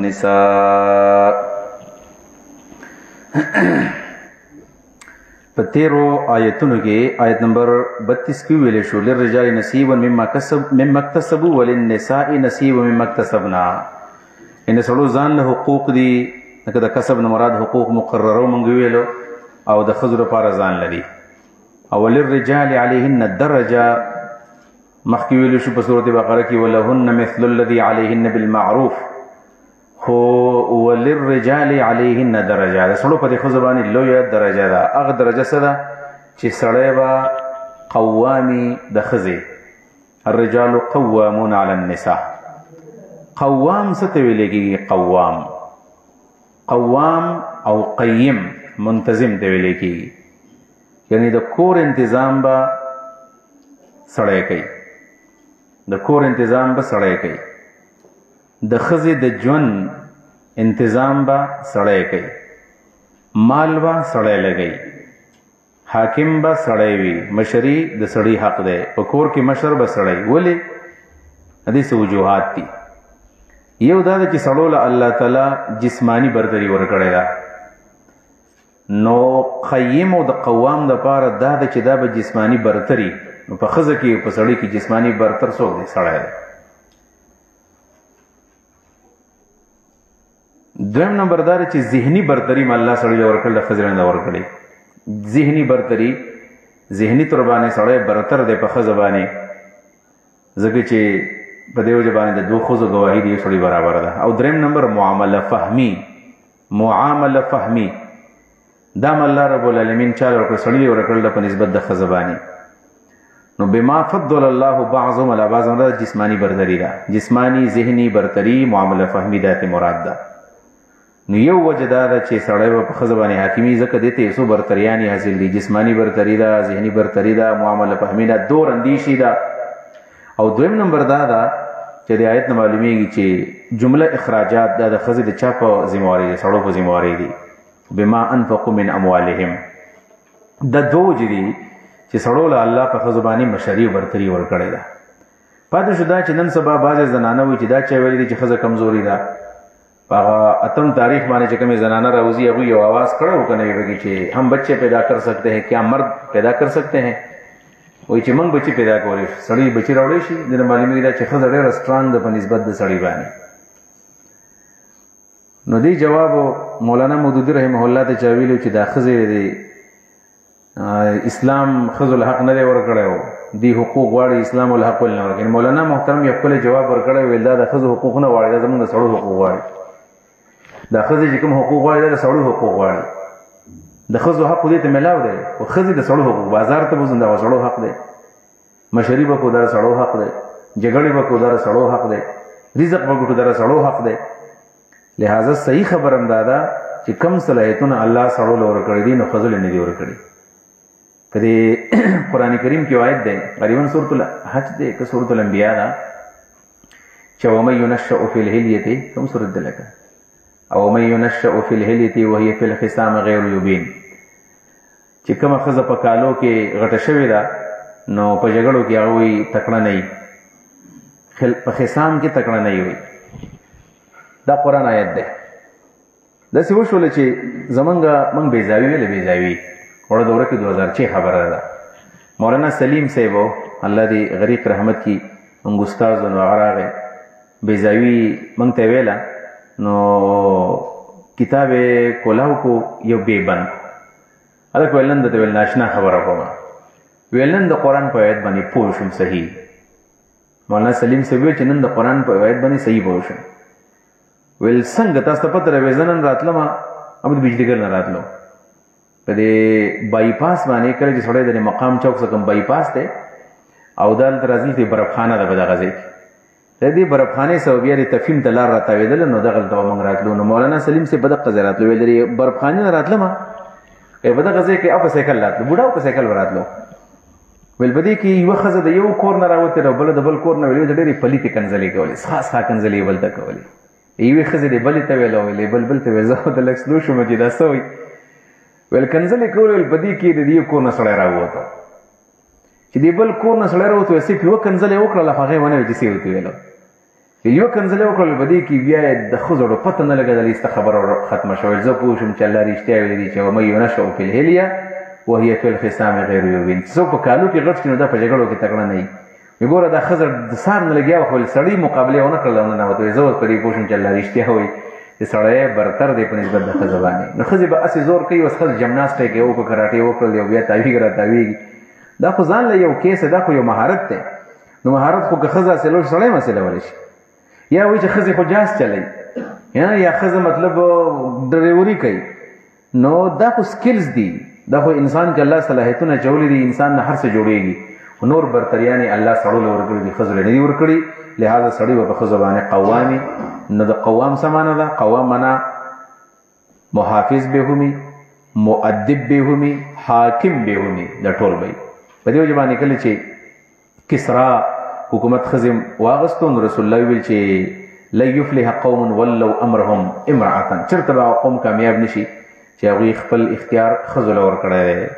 نساء په تیرو آیتونو کې آیت نمبر 32 کې ویل شو للرجال نصیب مما اکتسبوا وللنساء نصیب مما اکتسبنا. ان سړو ځان له حقوق دي، لکه د کسب نه مراد حقوق مقرره مونږ ویلو، او د ښځو لپاره ځان لري. او للرجال علیهن الدرجه مخکې ویل شو په سورۃ بقره کې ولهن مثل الذي علیهن بالمعروف، خو وللرجال علیهن درجه د سړو په دې ښځو باندې لویه درجه ده. هغه درجه څه ده چې سړی به قوامي د ښځې. الرجال قوامون علی النساء. قوام څه ته ویل کېږي؟ قوام او قیم منتظم ته ویل کېږي، یعنی د کور انتظام به سړی کوي، د کور انتظام به سړی کوي، د ښځې د ژوند انتظام به سړی کوي، مال به سړی لګوي، حاکم به سړی وي، مشري د سړي حق دی، په کور کې مشر به سړی. ولې؟ د دې څه وجوهات دي. یو دا ده چې سړو له الله تعالی جسمانی برتري ورکړې ده، نو قیم او د قوام دپاره دا ده چې دا به جسمانی برتري، نو په ښځه کې په سړي کې جسمانی برتر څوک دی؟ سړی دی. دویم نمبر دا چې ذهني برتري م الله سړی له ورکړل، د ښځې نه ورکړي. ذهني برتري، ذهني تور باندې سړی برتر دی په ښځه باندې، ځکه چې په دې وجه باندې د دوه ښځو ګواهي د یو سړي برابر ده. او دریم نمبر معامله فهمي، دا م الله رب العالمین چا له ورکړل؟ سړي له ورکړل په نسبت د ښځه باندې. نو بما فضل الله بعضهم علی بعض، دا جسمانی برتري ده، جسمانی ذهني برتري معامله فهمي ده مراد ده. نو یو وجه دا ده چې سړی به په ښځه باندې حاکمي، ځکه دې ته یو څو برتریانې حاصل دي، جسمانی برتري ده، ذهني برتري ده، معامله فهمي ده، دور اندیشي ده. او دویم نمبر دا ده چې د آیت نه معلومیږي چې جمله اخراجات دا د ښځې د چا په ذمواري دي؟ سړو په ذمواري دي. بما انفقوا من اموالهم، دا دو وجې دي چې سړو له الله په ښځو باندې مشري او برتري ورکړې ده. پاتې شو دا چې نن سبا بعضې زنانه وایي چې دا چا ویلي دي چې ښځه کمزوري ده. په هغه اتم تاریخ باندې چې کومې زنانه راوځي هغوی یو آواز کړی و که نه وي چې هم بچے پیدا کر سکتے ہیں، کیا مرد پیدا کر سکتے ہیں؟ وایي چې موږ بچي پیدا کولی شو، سړی بچي راوړی شي. دې نه معلومېږي دا چې ښځه ډېره سټرانګ ده په نسبت د سړي باندې. نو دې جواب مولانا مودودي رحمه الله ته چا ویلي چې دا ښځې د اسلام ښځو له حق نه دی ورکړی، دې حقوق غواړي، اسلام له حق ولې نه ورکړي. مولانا محترم یو ښکلی جواب ورکړی، ویل دا د ښځو حقوق نه غواړي، دا زموږ د سړو حقوق غواړي. دا ښځې چې کوم حقوق غواړي دا د سړو حقوق غواړي. د ښځو حق دې ته میلاو دی، خو ښځې د سړو حقوق، بازار ته بوځو دا سړو حق دی، مشري به کو دا سړو حق دی، جګړې به کو دا سړو حق دی، رزق به ګټو دا سړو حق دی. لہذا صحیح خبر هم دا ده چې کم صلاحیتونه الله سړو له ورکړي دي، نو ښځو له نه دي ورکړي. په دې قرآن کریم کې آیت دی، تقریبا سورۃ الحج دی که سورۃ الانبیاء ده، چې ومن ينشأ فی الحلیة، کوم سورۃ ده لکه او من ينشأ فی الحلیة وهي فی الخصام غیر یبین، چې کومه ښځه په کالو کې غټه شوې ده نو په جګړو کې هغوی تکړه نه وي، په خصام کې تکړه نه وي. دا قرآن آیت دی. داسې وشوله چې موږ بیزاوي ویلې، بیزاوي وړه دوره کې 2006 خبره ده. مولانا سلیم صاحب الله دې غریق رحمت کی موږ استاد نو هغه راغی بیزاوي موږ ته ویله، نو کتاب کولاو کو یو بیبند هلک ویل نن درته ویل ناشنا خبره کومه، ویل نن د قرآن په آیت باندې پوه شوم صحیح. مولانا سلیم صاحب ویل چې نن د قرآن په آیت باندې صحیح پوه شوم. ویل څنګه تاسو ته پته راوې؟ زه نن راتلم اب د بجلیګر نه راتلو په دې بایپاس باندې، کله چې سړی د مقام چوک څخه کوم بایپاس دی او دلته راځي ته برفخانه ده په دغه ځای کې، د دې برفخانې سره بیا د تفهیم ته لار راتاوېدله، نو دغلته موږ راتلو. نو مولانا سلیم صاحب په دقه ځای راتلو، ویل د برفخانې نه راتلم په دغه ځای کې په سایکل راتلو، بوډا په سایکل وراتلو. ویل په دې کې یوه ښځه د یو کور نه راوتې ده، بله د بل کور نه، ویل د ډېرې پلیتې کنځلې کولې، څښا کنځلې یې بل ته کولې. یوې ښځې د بلې ته ویل، ویل بل ته ویل زه د لږ سلو شوم چې دا څه وایي. ویل کنځلې کولې، ویل په دې کې د یو کور نه سړی راووته، چې د بل کور نه سړی راووته، صرف یوه کنځلې وکړله، هغې ونه ویل چې څه ورته ویلو. یو کنځلې وکړل په دې کې بیا د ښځو پته نه لګېدل ایسته خبره ختمه شوه زه پوه شوم چې الله رښتیا ویلي دي چې ومن ینشأ فی الحلیة وهي فی الخصام غیر یبین څوک په کالو کې غټ شي نو دا په جګړو کې تکړه نه وي ګوره دا ښځه د سار نه لګیا خو سړي مقابله ونه کړله ونه نوته زه اوس په دې پوه شوم چې الله رښتیا وایي چې سړی برتر دی په نسبت د ښځه باندې نو ښځې به هسې زور کوي اوس ښځه جمناسټیک یې وکړه کراټې وکړل یو بیا تاویږي را تاویږي دا خو ځان له یو کیس دا خو یو مهارت دی نو مهارت خو که ښځه حاصلول سړی هم حاصلولی شي یا وایي چې ښځې خو جاز چلی یا ښځه مطلب ډریوري کوي نو دا خو سکلز دي دا خو انسان کې الله صلاحیتونه اچولی دي انسان نه هر څه جوړېږي نور برتریانې الله سړو له ورکړي دي ښځو له نه دي ورکړي لہذا سړی به په ښځو باندې قوامي نو د قوام څه معنی ده قوام معنا محافظ به همي مؤدب به همي حاکم به همي دا ټول به په دې وجه باندې کله چې کسرا حکومت ښځې واغستو نو رسول الله ویل چې لن یفلح قوم ولوا امرهم امرأة چېرته به قوم کامیاب نشي چې هغوی خپل اختیار ښځو له ورکړی دی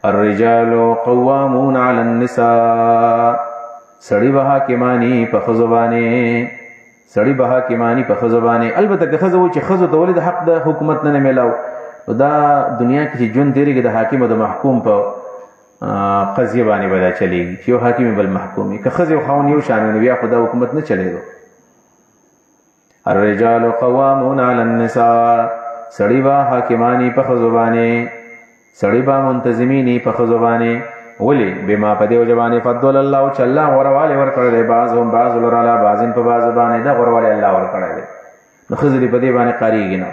الرجال قوامون علی النساء سړی به حاکمانی په ښځو باندې سړی به حاکمانی په ښځو باندې البته که ښځه وایي چې ښځو ته ولې د حق د حکومت نه میلاو دا دنیا کې چې ژوند تېرېږي د حاکم او د محکوم په قضیه باندې به دا چلېږي چې یو حاکم بل محکوم وي که ښځې او خاوند یو شان وي بیا خو دا حکومت نه چلېدو الرجال قوامون علی النساء سړی به حاکمانی په ښځو باندې سړی به منتظمینی په ښځو باندې ولې بما په دې وجه باندې فضل الله چې الله غوروالې ورکړی دی بعضهم بعض لره علی بعضین په بعض باندې دا غوروالې الله ورکړی دی نو ښځې دې په دې باندې قاریږي نه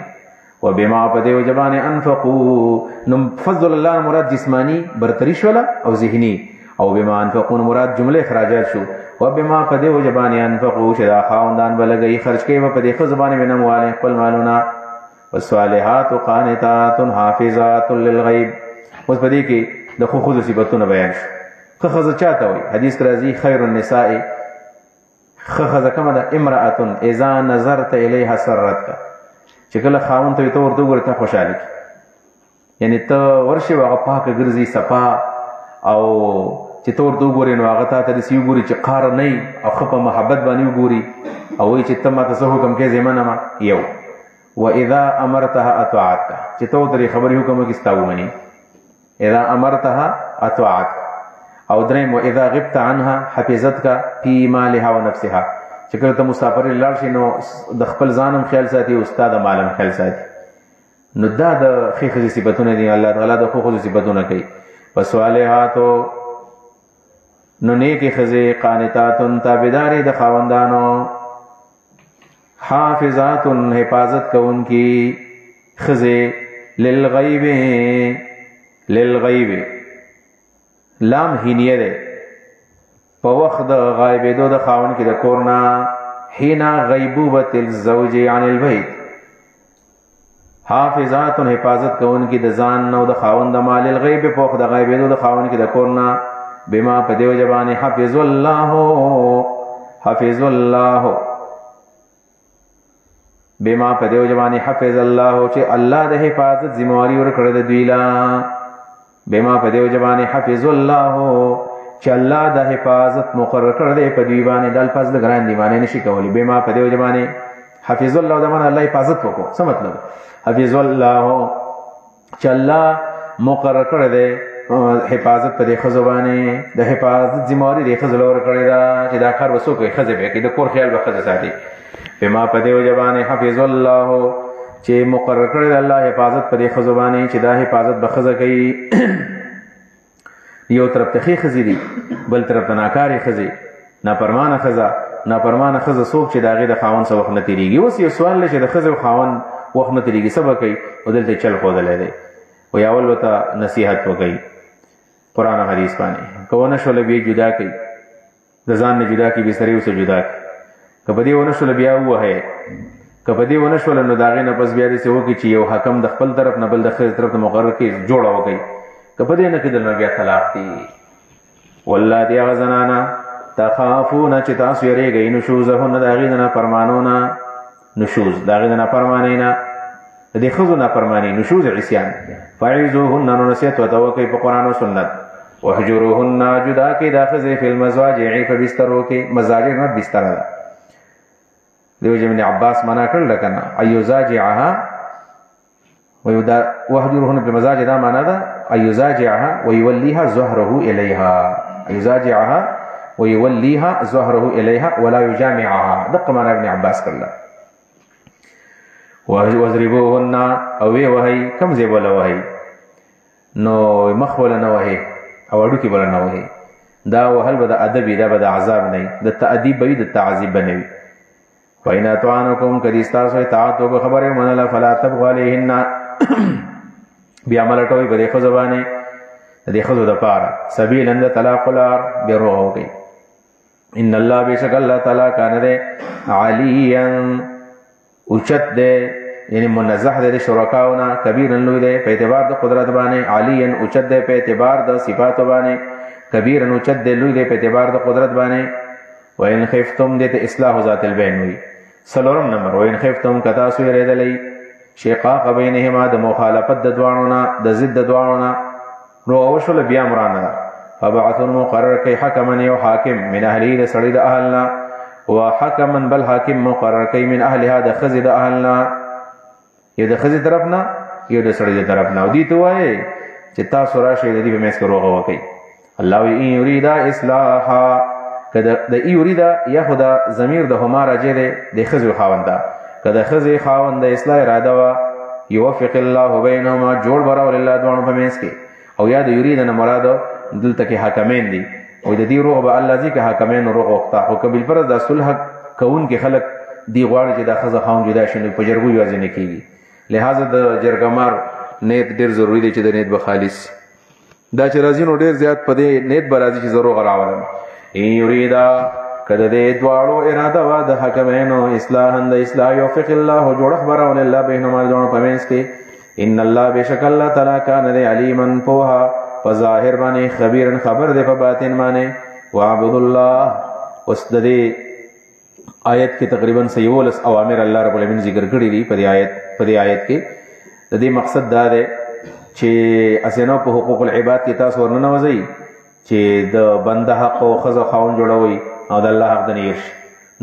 و بما په دې وجه باندې انفقوا نو فضل الله مراد جسمانی برتری شوله او ذهنی او بما انفقوا مراد جمله اخراجات شو و بما په دې وجه باندې انفقوا چې دا خاوندان به لګوي خرج کوي په دې ښځو باندې من اموالهم خپل مالونه والصالحات قانتات حافظات للغیب اوس په دې کې د ښځو صفتونه بیان شو ښه ښځه چاته وایي حدیث کې راځي خیر النساء ښه ښځه کومه ده امرأة اذا نظرت الیها سرتک چې کله خاوند ته ته ورته وګورې ته خوشحاله کړي یعنې ته ورشې هغه پاکه ګرځي صفا او چې ته ورته وګورې نو هغه تا ته داسې وګوري چې قاره نه وي او ښه په محبت باندې وګوري او وایي چې ته ماته څه حکم کوې زه یې منمه یو واذا امرتها اطاعتک چې ته ورته خبرې حکم وکړي ستا ومني اذا امرتها اطاعتک او دریم واذا غبت عنها حفظتک فی مالها و نفسها چې کله ته مسافر لاړ شي نو د خپل ځانم خیال ساتي او ستا د مالم خیال ساتي نو دا د ښې ښځې صفتونه دي الله تعالی د ښو ښځو صفتونه کوي فصالحاتو نو نیکې ښځې قانتاتن تابعدارې د خاوندانو حافظات حفاظت کوونکي ښځې للغیب لام هینیه ده په وخت د غایبېدو د خاوند کې د کور نه حینا غیبوبة الزوج عن البیت حافظات حفاظت کوونکي د ځان او د خاوند د مال الغیب په وخت د غایبېدو د خاوند کې د کور نه بما په دې وجه باندې حفظ الله بما په دې وجه باندې حفظ الله چې الله د حفاظت ذمہواری ورکړه د دوی لا بما په دې وجه باندې حفظ الله چې الله د حفاظت مقرر کړ دی په دوی باندې د الفاظ د ګران دی باندې نشي کولی بما په دې وجه باندې حفظ الله د باندې الله حفاظت وکړو څه مطلب حفظ الله چې الله مقرر کړ دی حفاظت په دې ښځو باندې د حفاظت ذمہواری د ښځو لور کړی دا چې دا کار وسو کوي ښځې به کوي د کور خیال به ښځه ساتي بما په دې وجه باندې حفظ الله چې مقرر کړی د الله حفاظت په دې ښځو باندې چې دا حفاظت به ښځه کوي یو طرف ته ښې ښځې دي بل طرف ته ناکارې ښځې نافرمانه ښځه څوک چې د هغې د خاوند څه وخت نه تېرېږي اوس یو سوال دی چې د ښځې او خاوند وخت نه تېرېږي څه به کوي او دلته چل ښودلی دی و یا اول ورته نصیحت وکوي قرآن او حدیث باندې که ونه شوله بیا جدا کوي د ځان نه جدا کړي بسترې ورسه جدا کړي که په دې ونه شوله بیا ووهئ که په دې ونه شوله نو د هغې نه پس بیا داسې وکړي چې یو حکم د خپل طرف نه بل د ښځې طرف نه مقرر کړي جوړه وکړي که په دې نه کېدل نو بیا طلاق دي واللاتي هغه زنانه تخافونه چې تاسو یېرېږئ نشوزهن د هغې د نافرمانو نه نشوز د هغې د نافرمانۍ نه د دې ښځو نافرماني نشوز عصیان فعظوهن نو نصیحت ورته وکړئ په قرآن او سنت واهجروهن جدا کړئ دا ښځې فی المضاجع په بسترو کې مضاجع نه بستره ده دیو ابن عباس معنا کړل کنه ايزاجعها ويدا وهجرهن بالمزاج دا معنا ده ايزاجعها ويوليها ظهره اليها ايزاجعها ويوليها ظهره اليها ولا يجامعها دقه معنا ابن عباس کړل وضربوهن او وهي کم زی بوله وهي نو مخ ولا نه وهي او اډو کې ولا نه وهي دا وهل به د ادب دا به د عذاب نه د تادیب به د تعذيب نه وي وإن أطعنكم كديستاسو اطاعت وب خبره منلا فلا تبغوا عليهن بعمل ټوي په دې خو زبانه دې خو د پاره سبیل اند طلاق الار بیروه کوي ان الله بشک الله تعالی کان دې علیا اوچت دې یعنی منزه دې شرکاونا کبیرن لوی دې په اعتبار د قدرت باندې علیا اوچت دې په اعتبار د صفات باندې کبیرن اوچت دې لوی دې په اعتبار د قدرت باندې وان خفتم دې اصلاح ذات البین وی سلورم نمبر وان خفتم کتا سوی ریدلی شقاق بینهما د مخالفت د دوانو نه د ضد د دوانو نه نو اوشل بیا مرانه فبعثوا مقرر کی حکما یو حاکم من اهلی د سړی د اهلنا وحکما بل حاکم مقرر کی من اهلها د خزی د اهلنا یو د خزی طرفنا یو د سړی د طرفنا او دي ته وای چې تاسو راشي د دې په مېس کې روغه وکي الله وی یرید اصلاحا کده د یریدا یهدا ضمیر د هما راجه د خزی خاوندا کده خزی خاوند د اصلاح اراده وا یوفق الله بینهما جوړ براو الله دوانو په مېس کې او یا د یرید نه مراد دلته کې حاکمین دي او د دې روغ به الله ځکه حاکمین روغ وخته او کبل پر د صلح کون کې خلق دی غواړي چې د خزه خاون جدا شنه په جرګو یوازې نه کیږي لہذا د جرګمار نیت ډیر ضروری دی چې د نیت به خالص دا چې راځي نو ډیر زیات پدې نیت به راځي چې ضرور غراولم یریدا کده دې دواړو اراده وا د حکمینو اصلاح د اصلاح یوفق الله جوړ خبر ول الله بینهما دوه پمنس کې ان الله بشک الله تعالی کان علیما پوها فظاهر باندې خبيرن خبر دې په باطن باندې وعبد الله وسددي آیت کې تقریبا 100 اوامر الله رب العالمین ذکر کړی دي په دې آیت کې د دې مقصد دا دی چې اسنه په حقوق العباد کې تاسو ورننه وځي چې د بنده حق او خزه خاون جوړوي او د الله حق د نيش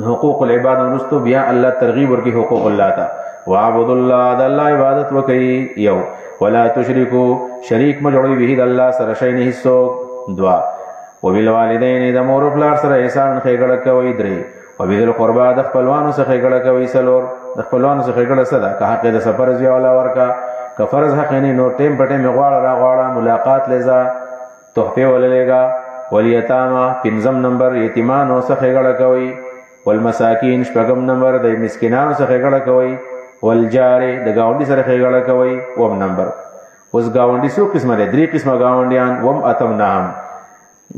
حقوق العباد ورستو بیا الله ترغیب ورکی حقوق الله تا وعبد الله د الله عبادت وکي یو ولا تشركوا شریک مجوړي به د الله سره شي نه هیڅ دعا وبالوالدین د مور او پلار سره احسان خېګړه کوي درې وبذل قربا د خپلوانو سره خېګړه کوي سلور د خپلوانو سره خېګړه صدا که حق د سفر زیو الله ورکا که فرض حق نه نو ټیم پټه مغواړه راغواړه ملاقات لزا تحفه وللېګا ولیتاما پنځم نمبر یتیمانو سره خېګړه کوي والمساکین شپږم نمبر د مسکینانو سره خېګړه کوي والجار د گاونډي سره خېګړه کوي وم نمبر اوس گاونډي څو قسمه دي درې قسمه گاونډیان وم اتم نام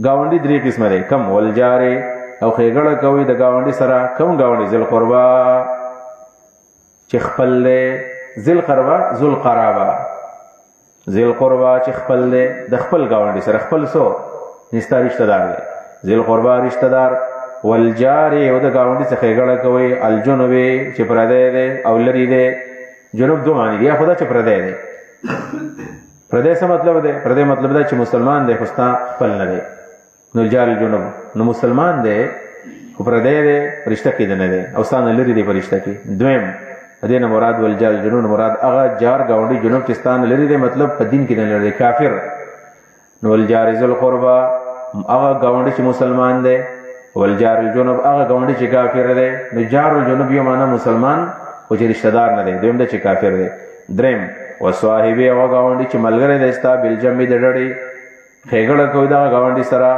گاونډي درې قسمه دي کم والجار او خېګړه کوي د گاونډي سره کم گاونډي ذل قربا چې خپل ذل قربا ذل قرابا ذل قربا چې خپل د خپل گاونډي سره خپل سو نستا رشتہ دار دی ذل قربا رشتہ دار والجار او د گاونډي څخه خېګړه کوي الجنوبي چې پردې ده او لري ده جنوب دوه معنی دی خدا چې پردې ده پردې څه مطلب ده پردې مطلب ده چې مسلمان دی خوستا خپل نه دی نو جار الجنوب نو مسلمان دی خو پردې ده رشتہ کې نه ده او ستانه لري دی رشتہ کې دویم دینه مراد والجار الجنوب مراد هغه جار گاونډي جنوب چې ستانه لري دی مطلب په دین کې نه لري کافر نو والجار ذل قربا هغه گاونډي چې مسلمان دی والجار الجنوب هغه گاونډي چې کافر دی نو جار الجنوب یو معنا مسلمان او چې رشتہ دار نه دی دویم د چې کافر دی دریم وصاحب هغه گاونډي چې ملګری دی ستا بل جمع د ډړې خېګړه کوي دا گاونډي سره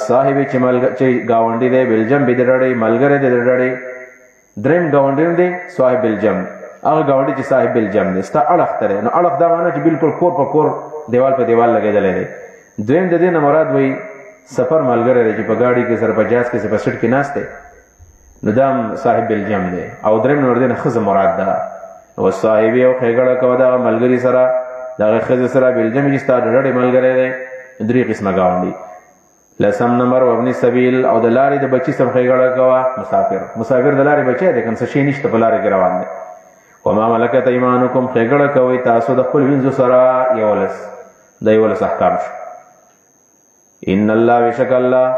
صاحب چې گاونډي دی بل جمع د ډړې ملګری دی د ډړې دریم گاونډي دی صاحب الجم هغه گاونډي چې صاحب الجم دی ستا اړخ تر نو اړخ دا معنا چې بالکل کور په کور دیوال په دیوال لګیدل دی دویم د دې نه مراد وای سفر ملګری دی چې په گاډي کې سر په جاز کې سر په سټ کې ناشته نو دام صاحب الجم دی او دریم نور دین خزه مراد ده او صاحب یو خېګړه کو دا ملګری سره دا خزه سره بلجم چې ستاره ډډې ملګری دی درې قسمه گاونډي لسم نمبر وابن سبیل او د لارې د بچی سم خېګړه کوا مسافر د لارې بچی دی کنه شي نشته په لارې کې روان دی وما ملکت ایمانکم خېګړه کوي تاسو د خپل وینځو سره یولس د یولس احکام شو ان الله بشک الله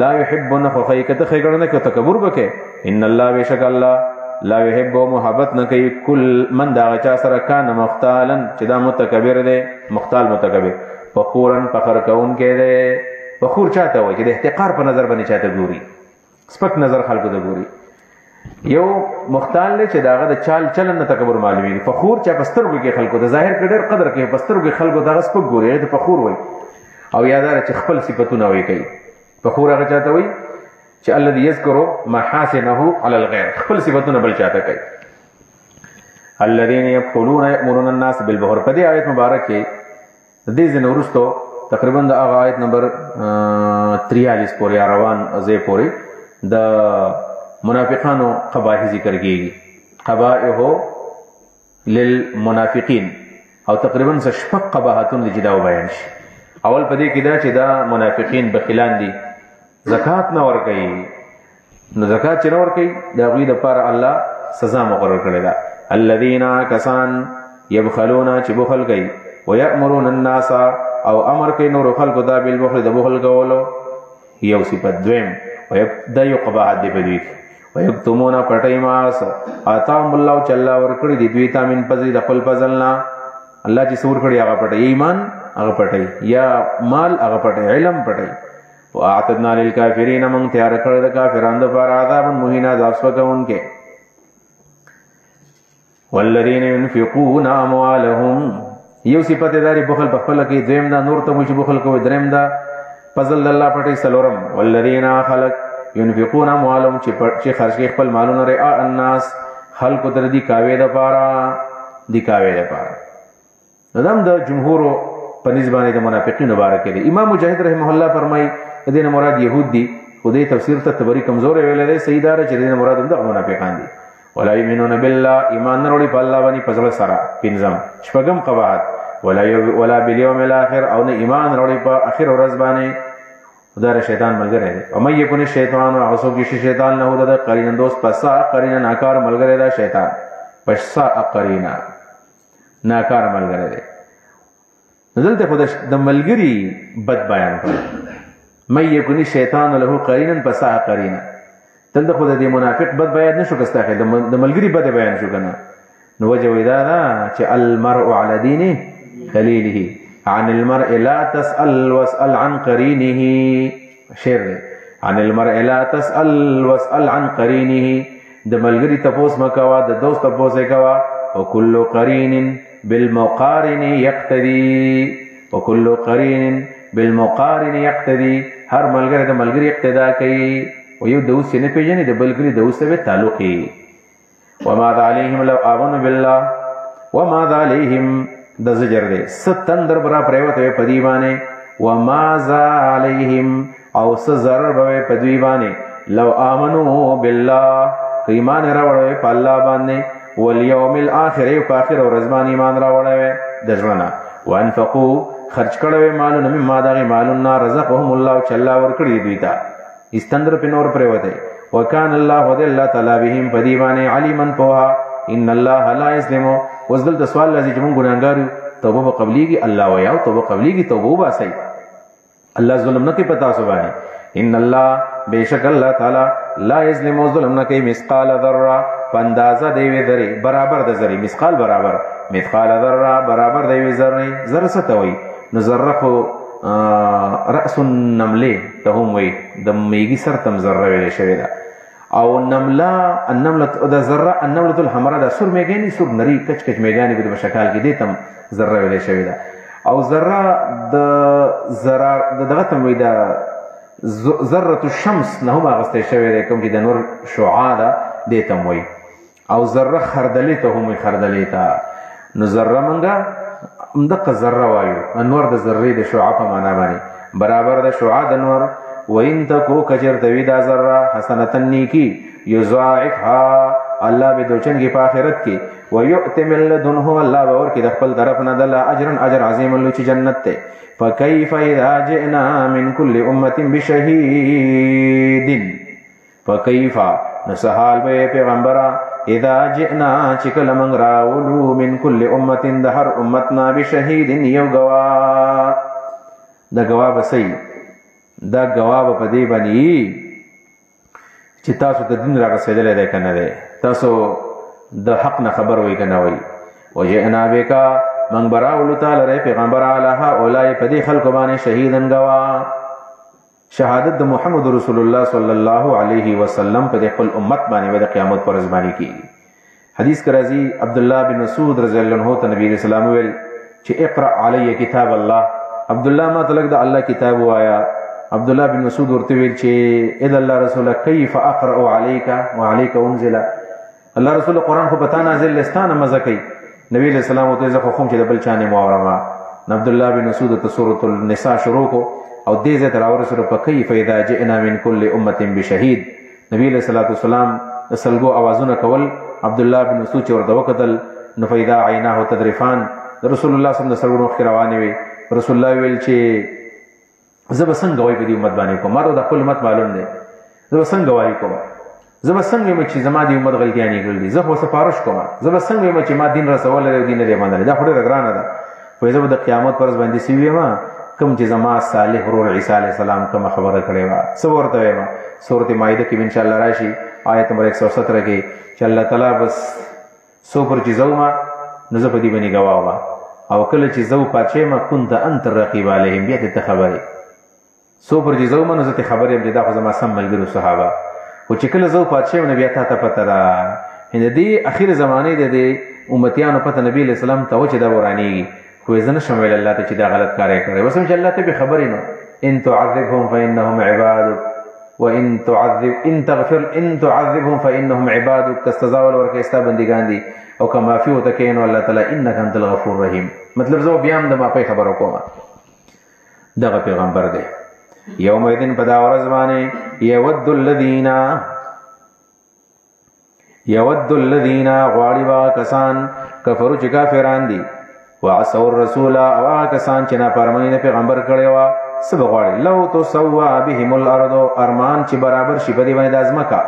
لا يحب نخفیکته خېګړه نه کو تکبر وکې ان الله بشک الله لا يحب محبت نه کوي کل من دا چا سره کان مختالا چې دا متکبر دی مختال متکبر فخورا فخر کون کې دی فخور چاته وایي چې د احتقار په نظر باندې چاته ګوري سپک نظر خلکو ته ګوري یو مختال دی چې داغه د چال چلن نه تکبر معلومیږي فخور چا پسترګو کې خلکو ته ظاهر کډر قدر کې پسترګو خلکو ته سپک ګوري ته فخور وایي او یادار چې خپل صفاتونه وایي کوي فخور هغه چاته وایي چې الذي يذكر محاسنه على الغير خپل صفاتونه بل چاته کوي الذين يأمرون الناس بالبخل په دې آیت مبارک کې د دې ځنه ورستو تقریبا د هغه آیت نمبر 43 پورې روان ځای پورې د منافقانو قباح ذکر کیږي قبائح للمنافقین او تقریبا شپږ قباحتون د جدا بیان شي اول پدې کې دا چې دا منافقین بخیلان دي زکات نه ور کوي نو زکات چې نه ور کوي دا غوی د پر الله سزا مقرر کړی دا الذين كسان يبخلون چې بخل کوي ويأمرون الناس او امر کوي نور خلق دا بالبخل د بخل کولو یو صفت دویم ويبدا يقبح دی بدی ويكتمون پټایماس اتام الله چلا ور کړی دی دوی تامن پزې د خپل فضلنا الله چې سور کړی هغه پټای ایمان هغه پټای یا مال هغه پټای علم پټای واعتدنا للكافرين من تیار کړل د کافرانو لپاره عذاب مهین عذاب سپکونکې والذین ينفقون اموالهم یو صفت داری بخل په خپل کې دویم دا نور ته مو بخل کوي دریم دا فضل الله پټي سلورم والذین خلق ينفقون اموالهم چې خرج کې خپل مالونه رعاء الناس خلق در دي کاوي د پاره دي کاوي د پاره دم د جمهور په نسبت د منافقین مبارک دي امام مجاهد رحمه الله فرمای دین مراد يهود دي خدای تفسیر ته تبری کمزور ویل دی سیدار چې دین مراد د منافقان دي ولا يؤمنون بالله ایمان نه وروړي په الله باندې پزړه سره پنځم شپږم قواعد ولا باليوم الاخر او نه ایمان وروړي په اخر ورځ باندې خدای شیطان ملګری دی او مې یکونه شیطان او اوسو کې شیطان نه هو د قرین دوست پسا قرین ناکار ملګری دا شیطان پسا قرینا ناکار ملګری دی دلته خدای د ملګری بد بیان کړ مې یکونه شیطان له قرینا پسا قرینا تل خدای د منافق بد بیان نشو کستا د ملګری بد بیان شو کنه نو وجه ودا چې المرء على دينه خليله عن المرء لا تسأل واسأل عن قرينه شعر عن المرء لا تسأل واسأل عن قرينه د ملګری تپوس مکوا د دوست تپوس کوا وكل قرين بالمقارن يقتدي وكل قرين بالمقارن يقتدي هر ملګری د ملګری اقتدا کوي او یو دوست نه پیژني د بلګری دوست به تعلقي وما عليهم لو آمنوا بالله وما عليهم د زجر دے ستندر برا پریوته پدی باندې وما عليهم او سزر به پدی باندې لو آمنوا بالله ایمان راوړې په الله باندې والیوم الاخر او اخر ورځ باندې ایمان راوړې دژونه وانفقوا خرج کړو مالونه مما دغه مالونه رزقهم الله چلا ور کړی دوی ته استندر پنور پریوته وکان الله ود الله تعالی بهم پدی باندې علیمن پوها ان الله لا یسلم وزدل د سوال لذي چې مونږ ګناګارو توبه قبليږي الله ویا توبه قبليږي توبه واسي الله ظلم نه کوي پتا سبحانه ان الله بیشک الله تعالی لا یظلم ظلم نه کوي مثقال ذره اندازه دی ذره برابر د ذره مثقال برابر مثقال ذره برابر دی ذره ذره ستوي نو ذره خو راس النمله ته هم وي د میګي سر تم ذره ویل شوی دا او النمله د ذره النمله الحمراء د سر میګانی سر نری کچ کچ میګانی په شکل کې دي تم ذره ویل شوی دا او ذره دغه تم وی دا ذره الشمس نه هم غسته شوی دی کوم چې د نور شعاع ده دې تم وی او ذره خردلی ته هم خردلی ته نو ذره منګه دغه ذره وایو انور د ذره د شعاع په معنا باندې برابر د شعاع د نور وین تکو کجر دوی دا ذره حسنتن نیکی یضاعفها الله به دوچن کې په آخرت کې ويؤتم لدنه الله باور کې د خپل طرف نه د اجر عظیم لوی چې جنت ته فكيف اذا جئنا من كل امه بشهيد فكيف نسحال به پیغمبره اذا جئنا چکل من راولو من كل امه دهر امتنا بشهيد یو گواه د گواه بسئی دا گواه په دې باندې چې تاسو ته دین را رسیدلې ده کنه ده تاسو د حق نه خبر وای کنه وای وجئنا بک من براول تعالی پیغمبر علیه اولای په دې خلق باندې شهیدن گوا شهادت د محمد رسول الله صلی الله علیه وسلم په خپل امت باندې د قیامت پر ځبانی کیږي حدیث کرازی عبد الله بن مسعود رضی الله عنه ته نبی رسول الله ویل چې اقرا علی کتاب الله عبد الله ما تلک د الله کتاب وایا عبد الله بن مسعود ورته ویل چې اذا الله رسول کیف اقرا علیک وعلیک انزل الله رسول قرآن خو پتا نازل لستانه مزه کوي نبی علیہ السلام ته زه خو چې د بل چانه مورما عبد الله بن مسعود ته سورۃ النساء شروع کو او دې زه تر اور سره پکې فیدا جئنا من کل امه بشهید نبی علیہ الصلوۃ والسلام سلګو اوازونه کول عبد الله بن مسعود چې ورته وکتل نو فیدا عیناه تدریفان رسول الله صلی الله علیه وسلم خو روانه وي رسول الله ویل چې زه بسنګ وای په دې امت باندې کوم ما ته د خپل امت معلوم دی زه بسنګ وای کوم زه بسنګ یم چې زما د امت غلطیانی کړل دي زه خو سفارش کوم زه بسنګ یم چې ما دین رسول دی دین لري باندې دا خوري رګرانه ده خو زه د قیامت پر ځباندې سی ویما کوم چې زما صالح ورور عیسی علی السلام کوم خبره کړې وا سو ورته ویما سورۃ مائده کې ان شاء الله راشي آیت نمبر 117 کې چې الله تعالی بس سو پر چې زوما نو زه په دې باندې گواوا او کله چې زو پاتې ما كنت انت الرقیب علیهم بیا ته خبره سو پر چې زوما نو زه خبره یم چې دا خو زما سم ملګرو صحابه او چې کله زو پاتې نو بیا ته پته را هند دې اخیر زمانه دې امتیانو پته نبی علیہ السلام ته چې دا ورانی خو ځنه شمول الله ته چې دا غلط کار کوي وسم چې الله ته به خبرې نو ان تعذبهم فانهم عبادك وان تعذبهم فانهم عبادك تستزاول ورکه استا بندگان دي او کما فی وتکین الله تعالی انک انت الغفور الرحیم مطلب زو بیا هم د ما په خبرو کوم دغه پیغمبر دی یوم الدین په دا ورځ باندې یود الذین غواړي وا کسان کفرو چې کافران دي وعصوا الرسول او کسان چې نافرمانی پیغمبر کړي وا سب غواړي لو تسوا بهم الارض ارمان چې برابر شي په دې باندې د ازمکا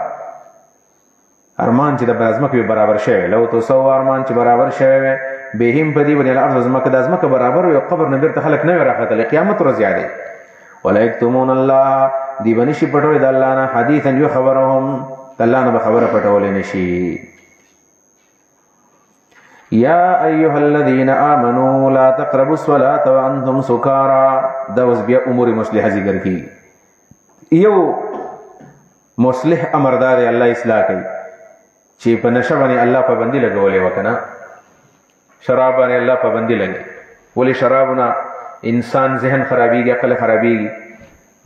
ارمان چې د ازمکه برابر شي لو تسوا ارمان چې برابر شي بهم په دې باندې الارض ازمکه د ازمکه برابر او قبر نه بیرته خلک نه راخته قیامت ورځ یادې ولا یکتمون الله دی بنشي پټول د الله نه حدیثا یو خبرهم الله نه خبره پټول نشي یا ایها الذين امنوا لا تقربوا الصلاه وانتم سكارى دا اوس بیا امور مصلحه ذکر کی یو مصلح امردار الله اصلاح کوي چې په نشه باندې الله پابندي لګولې وکنه شراب باندې الله پابندي لګي ولې شرابونه انسان ذهن خرابيږي عقل خرابيږي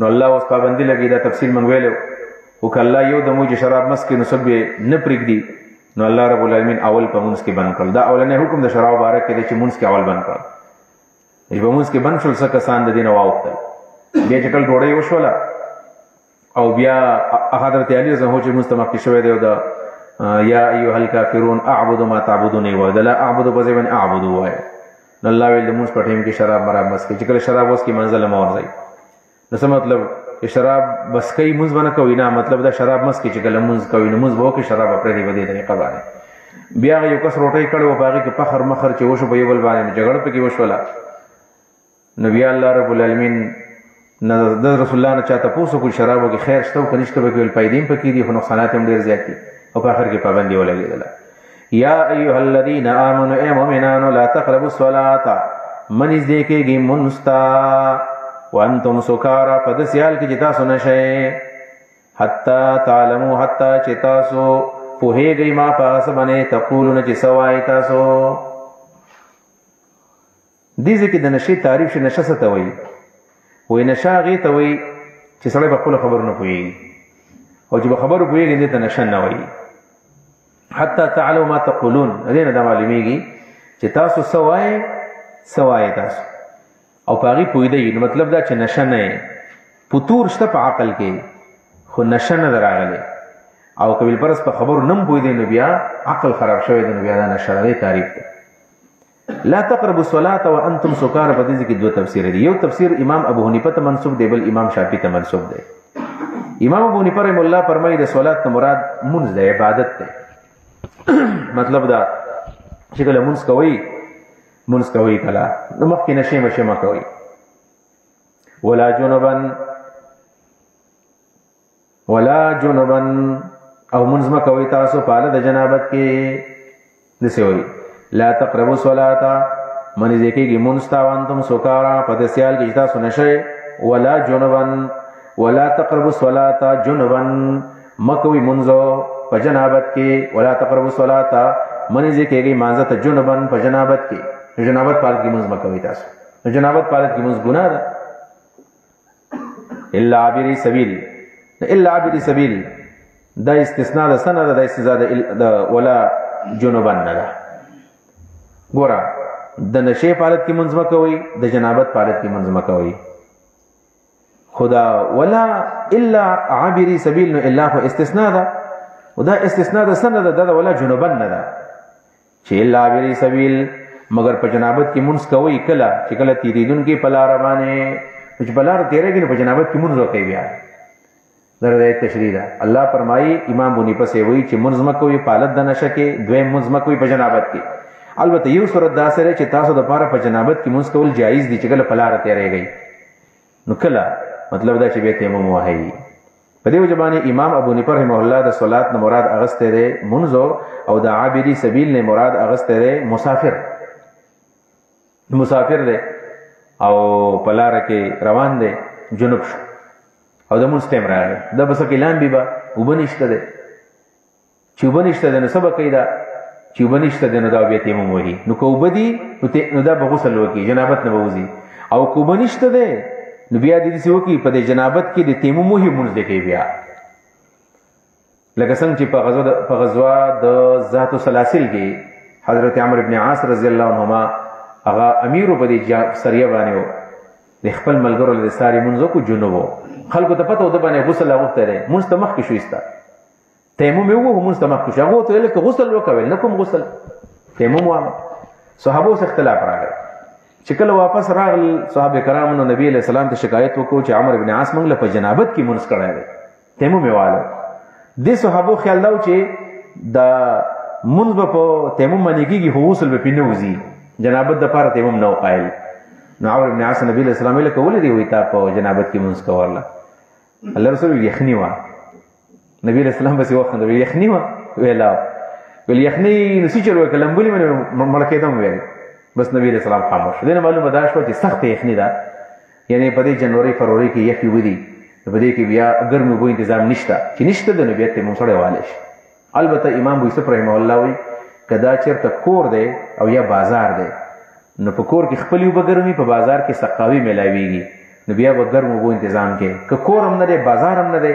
نو الله اوس پابندي لګي دا تفصیل موږ ویلو او کله یو د موجه شراب مسکې نو سب نه پرېږدي نو الله رب العالمین اول په مونږ کې بند کړ دا اولنې حکم د شراب باره کې چې مونږ کې اول بند کړ چې په مونږ کې بند شول څه کسان د دین واوختل بیا چې کله ډوړې وشوله او بیا حضرت علی زه چې مستمع کې شوی دی دا یا ایها الکافرون اعبد ما تعبدون و لا اعبد بزمن اعبد و نو الله ویل د مونږ په ټیم کې شراب مرام مسکې چې کله شراب اوس کې منزل مورځي نو څه مطلب شراب بس کوي مونږ باندې کوي نه مطلب دا شراب مس کې چې کله مونږ کوي نو مونږ به کې شراب پرې دی ودی طریقه باندې بیا یو کس روټي کړو باغې کې فخر مخر چې وشو په یو بل باندې جګړه پکې وشولا نبی الله رب العالمین د رسول الله نه چاته پوسو کو شرابو کې خیر شته او کنيشته به ول پیدیم پکې دي خو نقصانات هم ډیر زیات دي او په اخر کې پابندي ولګیدل یا ایها الذین آمنوا ای مؤمنان لا تقربوا الصلاة من ذکرږي منستا وانتم سکارا پد سیال کی جتا سنشئ حتی تعلمو حتی چتاسو پوہے گئی ما پاس بنے تقولون چی سوائی تاسو دیزی کی دنشی تعریف شی نشا ستوئی وی نشا غی توئی چی سڑے بقول خبر نپوئی او چی بخبر پوئی گی دیتا نشا نوئی حتی تعلمو ما تقولون دین دا معلومیگی چی تاسو سوائی تاسو او پاغي پویدې نو مطلب دا چې نشه نه پتور شته په عقل کې خو نشه نه دراغله او کبل پرس په خبر نم پویدې نو بیا عقل خراب شوی دی نو بیا دا نشه لري تعریف لا تقربوا الصلاه وانتم سكارى په دې کې دوه تفسیر دي یو تفسیر امام ابو حنیفه ته منسوب دی بل امام شافعی ته منسوب دی امام ابو حنیفه رحم الله فرمایي د صلات مراد منځ د عبادت دی مطلب دا چې کله منځ کوي منس کوي کلا نو مخکې نشي مشه ما کوي ولا جنبا او منځ مه کوئ تاسو په حالت د جنابت کې. داسې وایي لا تقربوا الصلاة منې ځای کېږي مونځ ته وانتم سکارا په داسې حال کې چې تاسو نشئ ولا جنبا ولا تقربوا الصلاة جنبا مه کوئ مونځ په جنابت کې ولا تقربوا الصلاة منې ځای کېږي مانځه ته جنبا په جنابت کې. جنابت په حالت کې مونځ مه کوئ تاسو. جنابت په حالت کې مونځ ګناه ده. الا عابري سبیل الا عابري سبیل دا استثناء ده سنه ده دا استثناء ده ولا جنوبان نه ده. ګوره د نشې په حالت کې منځ مه کوئ د جنابت په حالت کې منځ مه کوئ. خدا ولا الا عابري سبیل نو الا خو استثناء ده او دا استثناء ده سنه ده دا ولا جنوبان نه ده چې الا عابري سبیل مگر په جنابت کې منځ کوئ کله چې کله تیریدونکي په لاره باندې چې په لاره تیریږي نو په جنابت کې منځ وکوئ. بیا دا تشریح ده. الله فرمایي امام بونی پسې وایي چې منځ مه کوئ په حالت د نشه کې دویم منځ مه کوئ په جنابت کې. البته یو صورت داسې دی چې تاسو دپاره په جنابت کې منځ کول جایز دي چې کله په لاره تیریږئ نو کله مطلب دا چې بیا تیمم ووهئ. په دې وجه باندې امام ابو حنیفه رحمه الله د صلات نه مراد اغستی دی منځ او د عابري سبیل نه مراد اغستی دی مسافر. مسافر دی او په لاره کې روان دی جنوب شو او د مونځ ټایم راغی دا بس کې لامبي به اوبه نشته دی چې اوبه نشته دی نو څه به کوي دا چې اوبه نشته دی نو دا بیا تیمم وهي. نو که اوبه دي نو دا به غسل وکړي جنابت نه به وځي او که اوبه نشته دی نو بیا دې داسې وکړي په دې جنابت کې د تیمم وهي مونځ دی کوي بیا لکه څنګه چې په غزوه د ذات السلاسل کې حضرت عمرو بن عاص رضی الله عنهما هغه امیر په دې سریه باندې و د خپل ملګرو له ساري مونځ کو جنوب خلکو ته پته و د باندې غسل غوښته دی مونځ ته مخکې شو ایسته تیمم یې ووهو مونځ ته مخکې شو هغه ورته ویل که غسل وکوئ نه کوم غسل تیمم وامه. صحابو سره اختلاف راغی چې کله واپس راغل صحابه کرامو نو نبی علیہ السلام ته شکایت وکړو چې عمرو بن عاص موږ له په جنابت کې مونځ کړی دی تیمم یې واله. دې صحابو خیال دا و چې د مونځ به په تیمم باندې کېږي خو غسل به پرې نه وځي جنابت دپاره تیمم نه و قایل. نو عمرو بن عاص نبی علیہ السلام ویل که ولې دی وایي تا په جنابت کې مونځ کوله الله رسول یخني وه نبی علیہ السلام بس وخندل ویل یخني وه ویلا ویل یخني نو څه چل وکړه لمبولې باندې مړه کېدم ویل بس نبی علیہ السلام خاموش. دې نه معلومه دا شوه چې سخته یخني ده یعنی په دې جنوري فروری کې یخي ودي په دې کې بیا ګرمې اوبو تنظیم نشته چې نشته د نو بیا تیمم سړی والی شي. البته امام ابو یوسف رحمه الله وایي که دا چېرته کور دی او یا بازار دی نو په کور کې خپلې اوبه ګرمي په بازار کې سقاوي میلاویږي نو بیا به ګرم اوبو تنظام کې که کور هم نه دی بازار هم نه دی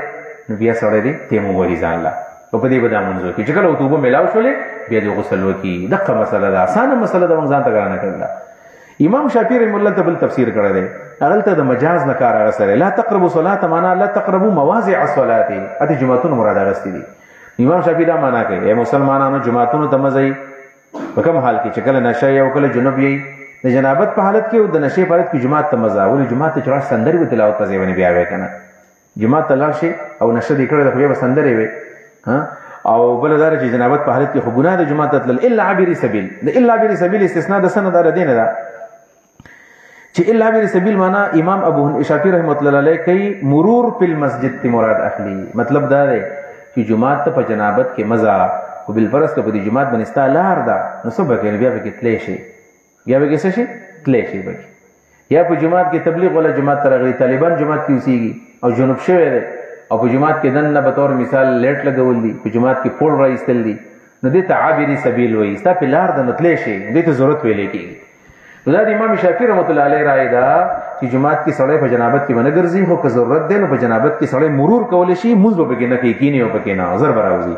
نو بیا سړی دی تیمم وهي ځان له او په دې به دا مونځ وکړي چې کله ورته اوبه میلاو شولې بیا دې غسل وکړي. دقه مسله ده اسانه مسله ده موږ ځان ته ګرانه کړله. امام شافعي رحمه الله ته بل تفسیر کړی دی هغلته د مجاز نه کار اخیستی لا تقربوا صلاة معنا لا تقربوا مواضع الصلاة اته جماعتونه مراد اخیستي دي. امام شافعي دا معنا کوي ای مسلمانانو جماعتونو ته مه ځئ په کوم حال کې چې کله نشه یې او کله جنوب یې د جنابت په حالت کې او د نشې په حالت کې جماعت ته مه ځه. ولې جماعت ته چې راش سندرې به تلاوت په ځای باندې بیا وی که نه جماعت ته لاړ شي او نشه دې کړې ده خو بیا به سندرې وي او بله دا چې جنابت په حالت کې خو ګناه د جماعت ته تلل الا عابري سبیل. د الا عابري سبیل استثناء د سنه دا دینه ده چې الا عابري سبیل معنا امام ابو شافعي رحمۃ اللہ علیہ کوي مرور په المسجد ته مراد اخلي. مطلب دا دی چې جماعت ته په جنابت کې مزه خو بالفرض که په دې جماعت باندې ستا لار ده نو څه به کوې بیا پکې تلی شي بیا پکې څه شي تلی شي پکې یا په جماعت کې تبلیغ والا جماعت ته راغلي طالبان جماعت کې اوسېږي او جنوب شوی دی او په جماعت کې دننه به طور مثال لیټ لګول دي په جماعت کې پوړ را ایستل دي نو دې ته عابري سبیل وایي ستا په لار ده نو تلی شي دې ته ضرورت ویلی کېږي. نو دا د امام شافعي رحمت الله علیه رایې ده چې جماعت کې سړی په جنابت کې به نه ګرځي خو که ضرورت دی نو په جنابت کې سړی مرور کولی شي مونځ به پکې نه کوي کینې به پکې نه زر به راوځي.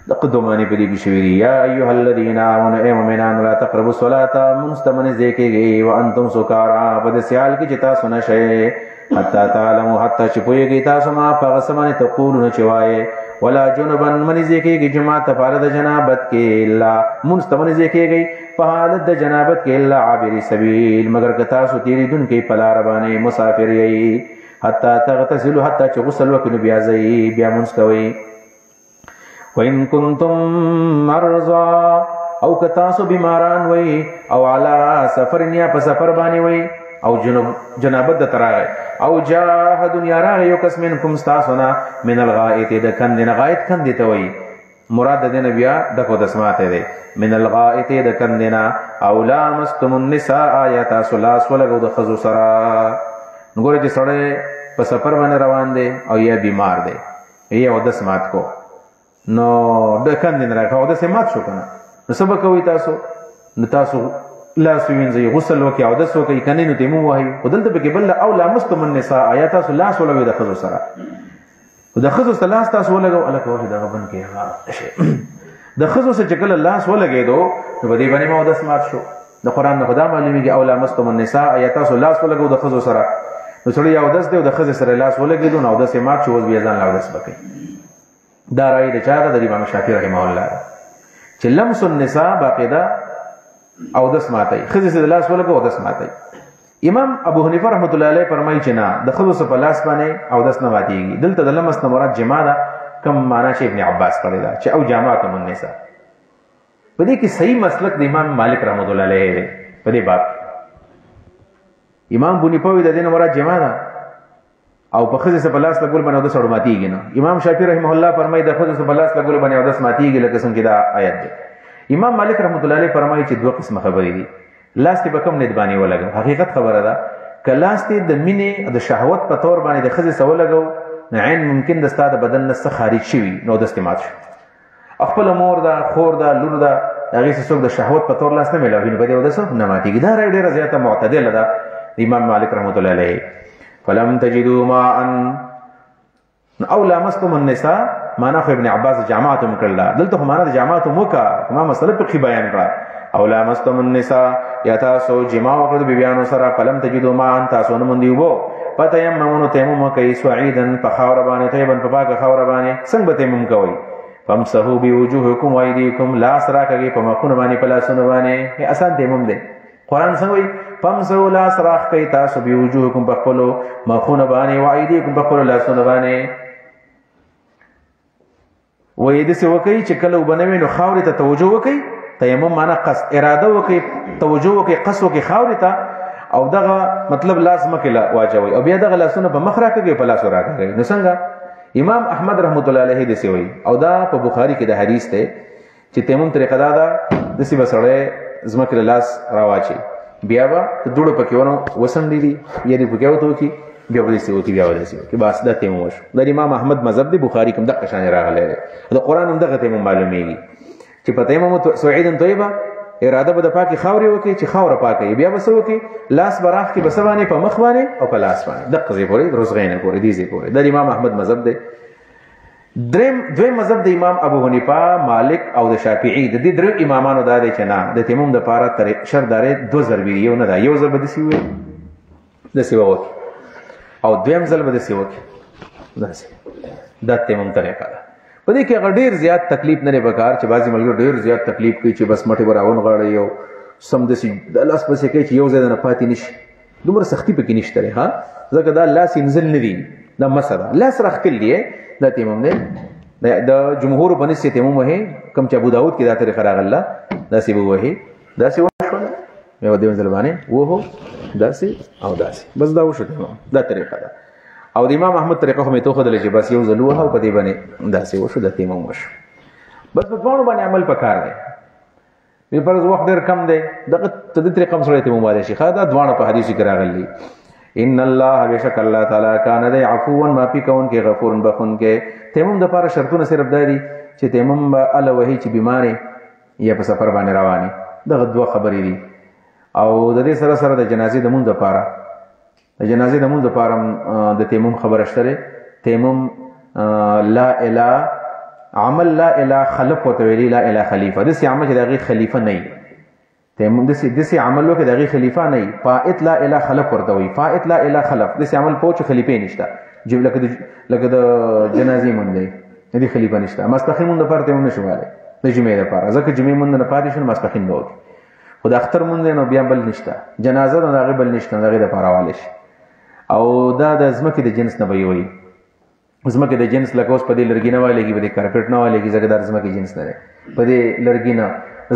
دقه دومانې په دې کې شوي دي یا ایها الذین آمنوا ای مؤمنانو لا تقربوا الصلاة مونځ ته منې ځای کېږئ وانتم سکارا په داسې حال کې چې تاسو نشئ حتی تعلموا حتی چې پوهېږئ تاسو ما په هغه څه باندې تقولون چې وایې ولا جنبا منې ځای کېږئ جماعت ته په حالت د جنابت کې الا مونځ ته منې ځای کېږئ په حالت د جنابت کې الا عابري سبیل مگر که تاسو تېرېدونکي په لاره باندې مسافر یئ حتی تغتسلوا حتی چې غسل وکړئ بیا ځئ بیا مونځ کوئ. وَإِن كُنتُم مَّرْضَىٰ او که تاسو بیماران وئ او علی سفر یا په سفر باندې وئ او جنابت د تراغه او جاه دنیا راغه یو کس منکم استاسنا من الغائط د کندن غائط کندې ته وایي مراد د دې بیا د کو د سماته دی من الغائط د کندنا او لامستم النساء آیات سلاس ولګو د خزو سرا نګور چې سړی په سفر باندې روان دی او یا بیمار دی یا د سمات کو نو د کندن راغه او د سمات شو کنه نو سبا کوي تاسو نو تاسو لاس وینځي غسل وکي او داس وکي کنه نو تیمو وایي ودلته به کې بل او لامستم النساء آیات سلاس ولګو د خزو سرا د خزو سلاس تاسو ولګو الکه وخت دا غبن کې هغه شي د خزو سره چې کله لاس ولګېدو نو په دې باندې مو د سمات شو د قران نه خدا معلومیږي او لامستم النساء آیات سلاس ولګو د خزو سره نو سړی یو داس دی د خزو سره لاس ولګېدو نو د سمات شو بیا ځان لاودس بکې دا راي د چا د امام شافعي رحمه الله چې لمس النساء باقاعده او د سماتای خزو سره لاس ولګو او د سماتای امام ابو حنیفه رحمۃ اللہ علیہ فرمایي چې نه د خزو په لاس باندې او داس نه ماتيږي دلته د لمس نه مراد جما ده کم معنا چې ابن عباس کړی دا چې او جامعتم النساء په دې کې صحیح مسلک د امام مالک رحمۃ اللہ علیہ دی په دې باب امام ابو حنیفه د دې نه مراد جما ده او په خزو په لاس لګول باندې د سړو ماتيږي نه امام شافعي رحمه الله فرمایي د خزو په لاس لګول باندې او داس ماتيږي لکه څنګه دا آیت دی امام مالک رحمۃ اللہ علیہ فرمایي چې دوه قسم خبرې دي لاس ته بکم ندبانی ولګو حقیقت خبره ده ک لاس ته د مینې د شهوت په تور باندې د خزې سو لګو عین ممکن د ستاده بدن نه خارج شي نو د استعمال شي خپل مور دا خور دا لور دا هغه څوک د شهوت په تور لاس نه ملاوي نو بده ودسو نه ماتيږي دا ډیره زیاته معتدله ده امام مالک رحمۃ اللہ علیہ فلم تجدوا ماء او لامستم النساء معنا خو ابن عباس جامعتم کړل دلته معنا د جامعتم وکا ما مسله په بیان کړه او لامستم النساء یا تاسو جما وکړو بیانو سره فلم تجدوا ماء تاسو نه مونږ دیو پته یم مونږ تیمم کوي سعیدن په خاور باندې طیبن په پاکه خاور باندې څنګه تیمم کوي فامسحوا بوجوهکم وایدیکم لا سرا کوي په مخونه باندې په لاسونه باندې آسان تیمم دی قران څنګه وایي فامسحوا لا سرا کوي تاسو بوجوهکم په خپل مخونه باندې وایدیکم په خپل لاسونه باندې وې د څه وکي چې کله وبنوي نو خاورې ته توجه وکي تیمم معنا قصد اراده وکي توجه وکي قصد وکي خاورې ته او دغه مطلب لازم کله واچوي او بیا دغه لاسونه په مخ راکږي په لاس راکږي نو څنګه امام احمد رحمت الله علیه د سی وی او دا په بخاری کې د حدیث ته چې تیمم طریقه دا ده د سی بسړې زمکه لاس راواچي بیا به دوړو پکې ونه وسنډي دي یعنی پکې وته کی بیا ولې سی وکي بیا ولې سی وکي بس د تیمم وشو د امام احمد مذهب دی بخاری کوم د قشان راغلی د قران هم دغه تیمم معلومیږي چې په تیمم سعیدن طیبه اراده به د پاکي خاوري وکي چې خاور پاکي بیا بس وکي لاس براخ کې بسوانه په مخ باندې او په لاس باندې د قضې پورې روزغینه پورې دي زی پورې د امام احمد مذهب دی دوی مذهب د امام ابو حنیفه مالک او د شافعی د دې درو امامانو دا دي چې نه د تیمم د پاره تر شردارې دو ضروري یو نه دا یو ضرب د سی وي د سی وو او دویم ځل به د سی وکي دا تیمم طریقه ده په دې کې ډېر زیات تکلیف نه وکړ چې بعضی ملګرو ډېر زیات تکلیف کوي چې بس مټي براون غاړي یو سم د سی د لاس پسې کوي چې یو ځای نه پاتې نشي دومره سختی پکې نشته ها ځکه دا لاس انزل نه دی دا مسله لاس راخل دی دا تیمم نه د جمهور په نسبت تیمم وه کم چې ابو داود کې دا طریقه راغله دا سی وه دا سی وشو یو دیو ځل باندې وو دا سی او دا سی بس دا وشو دا طریقه ده او د امام احمد طریقه هم ته خدای چې بس یو ځل وه او په دې باندې دا سی وشو د تیمم وشو بس په ټول باندې عمل پکار دی په فرض وخت ډیر کم دی دغه تدې طریقه سره تیمم والے شي خاطر دوانه په حدیث کې راغلي ان الله بشک الله تعالی کان د عفوا ما فی کون کې غفور بخون کې تیمم د لپاره شرطونه صرف دادي چې تیمم ال وهي چې بیماری یا په سفر باندې رواني دغه دوه خبرې دي او د دې سره سره د جنازې د مونږ لپاره د جنازې د مونږ لپاره د تیمم خبره شته تیمم لا اله عمل لا اله خلف وتویلی لا اله خلیفہ د سي عمل چې دغه خلیفہ نه تیمم د سي عمل وکړي دغه خلیفہ نه فائت لا اله خلف ورته وي فائت لا اله خلف د سي عمل پوهچ خلیفہ نشته جب لکه د جنازې مونږ دی د خلیفہ نشته مستخیم مونږ لپاره تیمم نشواله د جمعې لپاره ځکه جمعې مونږ نه پاتې شون مستخیم نو خو د اختر مونږ نه بیا بل نشته جنازه نه دغه بل نشته دغه لپاره والي شي او دا د زمکه د جنس نه وي زمکه د جنس لکه اوس په دې لرګینه والېږي په دې کارپټ نه والېږي ځکه د زمکه جنس نه دی په دې لرګینه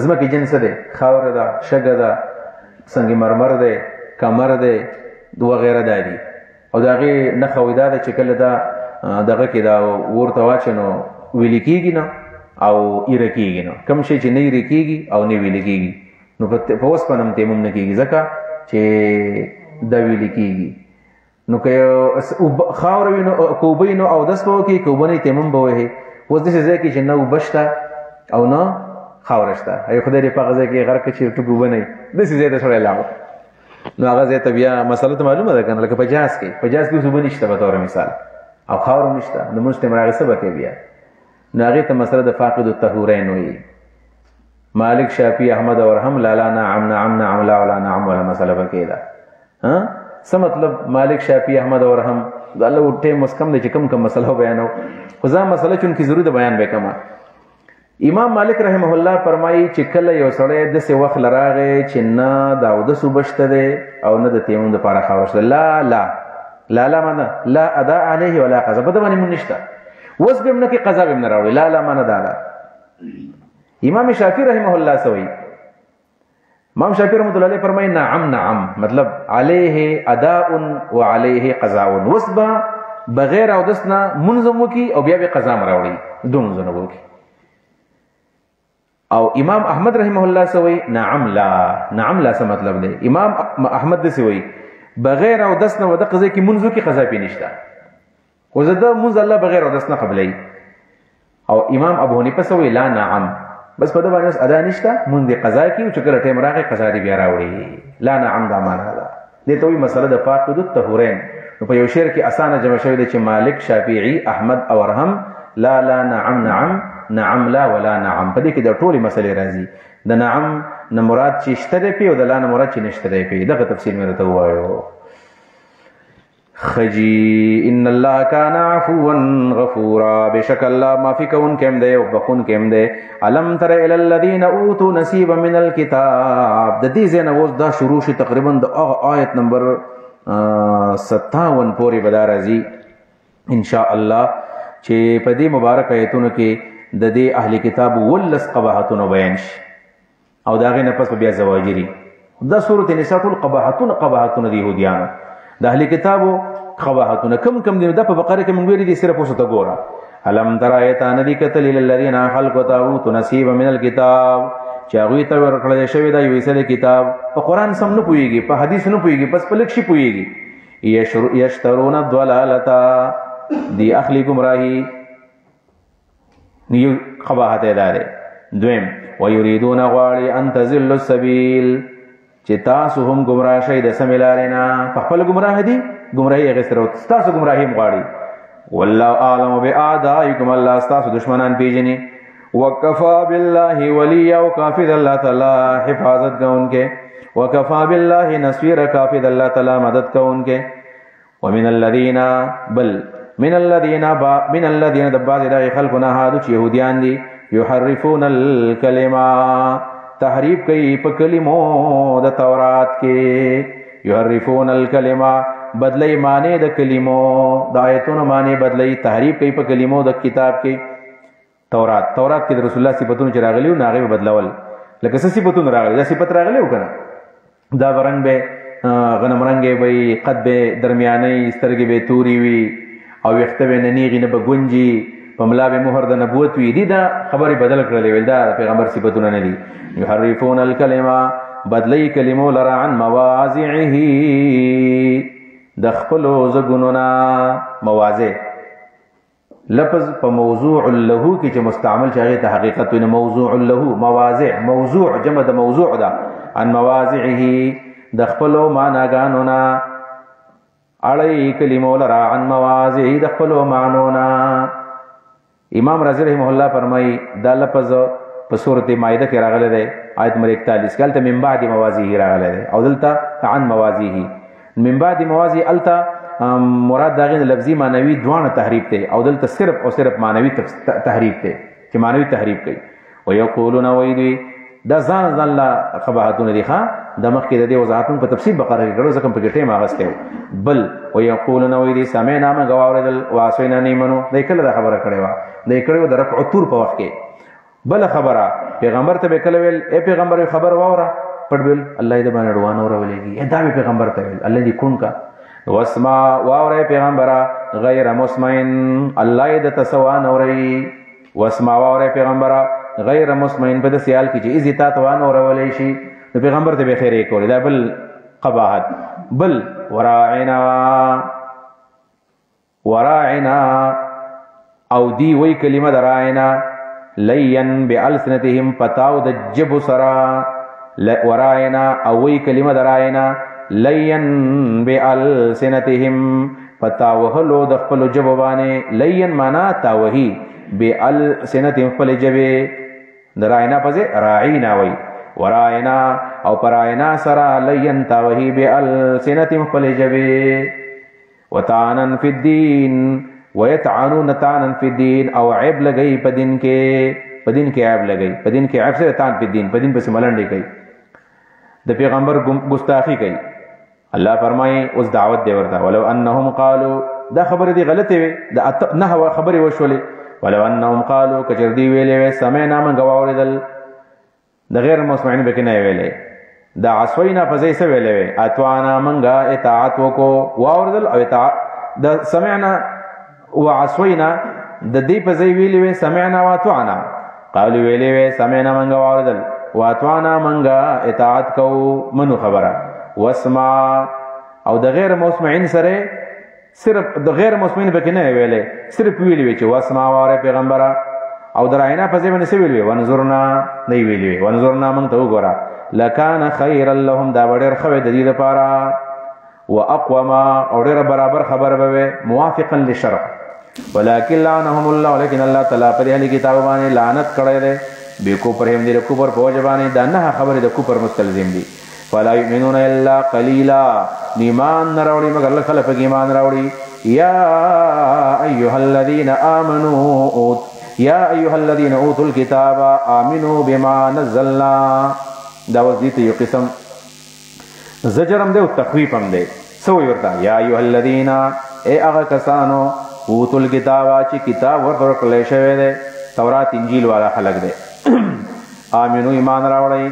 زمکه جنس دی خاور ده شګه ده سنگ مرمر دی کمر دی وغیره دا دي او د هغې نښه وایي دا ده چې کله دا دغه کې دا اور ته واچوي نو ویلې کېږي نه او ایره کېږي نه کوم شی چې نه ایره کېږي او نه ویلې کېږي نو په اوسپنه هم تیمم نه کېږي ځکه چې دا ویلې کېږي نو که خاوره وي نو که اوبه نو اودس به وکړي که اوبه نه تیمم به وهي اوس داسې ځای کې چې نه اوبه شته او نه خاوره شته ای خدای دې په هغه ځای کې غرق کړي چې ټوک اوبه نه وي داسې ځای ته سړی لاړ نو هغه ځای ته بیا مسله ته معلومه ده که نه لکه په جهاز کې اوس اوبه نشته به طور مثال او خاوره نشته لمونځ ټایم راغی څه به کوي بیا نو هغې ته مسله د فاقد الطهورین وایي مالک شافعي احمد اور هم لالا نعم نعم نعم لا ولا نعم ولا مسله پکې ده څه مطلب مالک شافعي احمد اور هم د الله ټیم مسکم دی چې کم کم مسله بیانو خو ځان مسله چون کې ضروري د بیان به کما امام مالک رحمه الله فرمایي چې کله یو سړی داسې وخت لراغی چې نه د اودس وبشته دی او نه د تیمم دپاره خاوره شته لا لا لا لا معنه لا ادا علیه ولا قضا په ده باندې مونږ نشته اوس به هم نه کې قضا به هم نه راوړي لا لا معنه دا ده امام شافعي رحمه الله سوئی امام شافعي رحمه الله علیه فرمایي نعم نعم مطلب علیه اداء و علیه قضاء وسبا بغیر اودس نه منظم وکي او بیا به قضا مراوړي دوه منځونه وکي او امام احمد رحمه الله سوئی نعم لا نعم لا څه مطلب دی امام احمد د سوئی بغیر اودس نه ود قضا کی منځو کی قضا پی نشته خو زده منځ الله بغیر اودس نه قبلای او امام ابو حنیفه سوئی لا نعم بس په دې باندې ادا نشته مونږ د قضا کې چې کله ټیم راغی قضا دی بیا راوړي لا نعم دا معنا ده دې ته وی مسله د فاقد الطهورین نو په یو شعر کې اسانه جمع شوی دی چې مالک شافعي احمد او ارهم لا لا نعم نعم نعم لا ولا نعم په دې کې د ټولي مسلې راځي د نعم نه مراد چې شته دی او د لا نه مراد چې نشته دی دغه تفصیل مې راته ووایو خجی ان الله کان عفوا غفورا بشک الله معافی کون کم دے او بخون کم دے علم تر الی الذین اوتوا نصیبا من الكتاب د دې زنه اوس دا شروع شي تقریبا د آیت نمبر 57 پورې بدار راځي ان شاء الله چې په دې مبارک آیتونو کې د دې اهل کتاب ولس قباحتونه بیان شي او دا غي نه پس بیا زواجری دا سورۃ النساء ټول قباحتونه دی يهوديانو د اهل کتابو قباحتونه کم کم دي د په بقره کې مونږ ویلي دي صرف اوس ته ګوره علم تر ایتان دي کتل للذین خلقوا طاغوت نصیب من الكتاب چې هغه ته ورکړل شوی دا یو څه کتاب په قران سم نه پويږي په حدیث نه پويږي بس په لکشي پويږي یشترون الضلالتا دی اخلی گمراهی نیو قباحت اداره دویم ويريدون غواړي ان تزل السبيل چې تاسو هم گمراه شئ د سمې لارې نه په خپل گمراه دي گمراهي هغې سره ستاسو گمراهي هم غواړي والله اعلم باعدائکم الله ستاسو دشمنان پیژني وکفا بالله ولی او کافی د الله تعالی حفاظت کوونکې وکفا بالله نصير کافی د الله تعالی مدد کوونکې ومن الذين بل من الذين د بعض د خلقنا هادو چې يهوديان دي يحرفون الكلمه تحریف کوي په کلمو د تورات کې يحرفون الكلمه بدلی معنی د کلمو د آیتونو معنی بدلی تحریف کوي په کلمو د کتاب کې تورات کې د رسول الله صفاتونه چې راغلي او هغه بدلول لکه څه صفاتونه راغلي دا صفات راغلي وکنه دا ورنګ به غنم رنګ به قد به درمیاني سترګې به توري وي او وخت به ننیغي نه بګونجي په ملا به مهر د نبوت وي دي دا خبري بدل کړلې ول دا پیغمبر صفاتونه نه دي يحرفون الكلمه بدلی کلمو لرا عن مواضعه د خپلو زګونونا مواضع لفظ په موضوع له کې چې مستعمل شي ته حقیقت نه موضوع له مواضع موضوع جمع د موضوع ده عن مواضعه د خپلو معناګانونا اړې کلمو لرا عن مواضعه د خپلو معنونا امام رازی رحمه الله فرمای دا لفظ په سورۃ مائده کې راغلی دی آیت نمبر 41 کله من بعد موازیه راغلی دی او دلته عن موازیه من بعد موازی التا مراد داغه لفظي معنوي دوانه تحریف ته او دلته صرف او صرف معنوي تحریف ته چې معنوي تحریف کوي ويقولون ويدي دا ځان لا قباحتونه دي ښا د مخکې د دې وضاحتونو په تفصیل بقره کې کړو ځکه په کې ټیم اغسته بل ويقولون ويدي سمعنا ما غواړل واسینا نیمنو د کله دا خبره کړې و د کړو د رفع الطور په وخت کې بل خبره پیغمبر ته کله ویل اے پیغمبر خبر واوره پټ ویل الله دې باندې روان اورولېږي دا پیغمبر ته ویل الله دې کون کا واسمع واورې پیغمبره غیر مسمعين الله دې تسوان اوري واسمع واورې پیغمبره غیر مسمعين په دې سیال کې چې اذ تا توان اورولې شي د پیغمبر ته به خیره کول دا بل قباحت بل وراعنا او دی وی کلمه دراعنا لین بالسنتهم پتاو د جب سرا وراعنا او وی کلمه دراعنا لین بالسنتهم پتاو هلو د خپل جب باندې لین معنا تاوهی بالسنتهم خپل جبه دراعنا پځه راعینا وی وراعنا او پراعنا سرا لین تاوهی بالسنتهم خپل جبه وطعنن فی الدین ويطعنون طعنا في الدين او عيب لګي په دین کې عيب لګي په دین کې عيب سره طعن په دین په دین پس ملنډي کوي د پیغمبر ګستاخی کوي الله فرمایي اوس دعوت دی ورته ولو انهم قالوا دا خبره دی غلطه وي دا نه خبره وشولې ولو انهم قالوا کچر دی ویلې سمعنا من غواوردل د غیر مسمعين به کنه ویلې دا عصوینا په ځای څه ویلې اتوانا منغا اطاعت وکو واوردل او اطاعت د سمعنا وعصوینا د دې په ځای ویلې وې سمعنا واطعنا قالو ویلې وې سمعنا منغا واوردل واطعنا منغا اطاعت کو منو خبره واسمع او د غیر مسمعين سره صرف د غیر مسمعين به کنه ویلې صرف ویلې چې واسمع واره پیغمبره او دراینا په ځای باندې څه ویلې ونظرنا نه ویلې ونظرنا من ته وګوره لکان خیر لهم دا ډېر خو د دې لپاره واقوما او ډېر برابر خبر به موافقا للشرع ولكن لعنهم الله ولكن الله تعالی په دې کتاب باندې لعنت کړی دی به کو پر هم دې کو پر فوج باندې دا نه خبره د کو پر مستلزم دي فلا يؤمنون الا قليلا ایمان نراوړي مگر خلک ایمان راوړي یا ایها الذين امنوا یا ایها الذين اوتوا الكتاب امنوا بما نزلنا دا وزیت یو قسم زجرم دی او تخویف هم دی سو ورته یا ایها الذين ای هغه کسانو اوتوا الكتاب چې کتاب ورکړل شوی دی تورات انجیل والا خلق دی امنو ایمان راوړی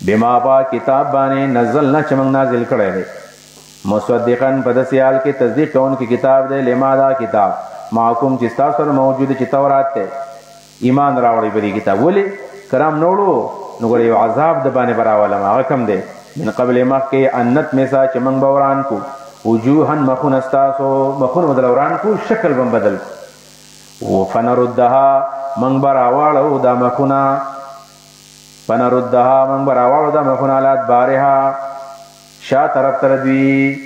بما با کتاب باندې نزلنا چې موږ نازل کړی دی مصدقاً په داسې حال کې تصدیق کوونکی کتاب دی لما دا کتاب معکوم چې تاسو سره موجود چې تورات ته ایمان راوړی په دې کتاب ولې کرام نوړو نو ګورې عذاب د باندې براوله هغه کم دی من قبل مخکې انت میسا چې موږ به وران کو وجوها مخون استاسو مخون بدل وران کو شکل بم بدل فنردها من براواړو دا مخونه فنردها من براواړو دا مخونه علات بارها شا طرف تر دوی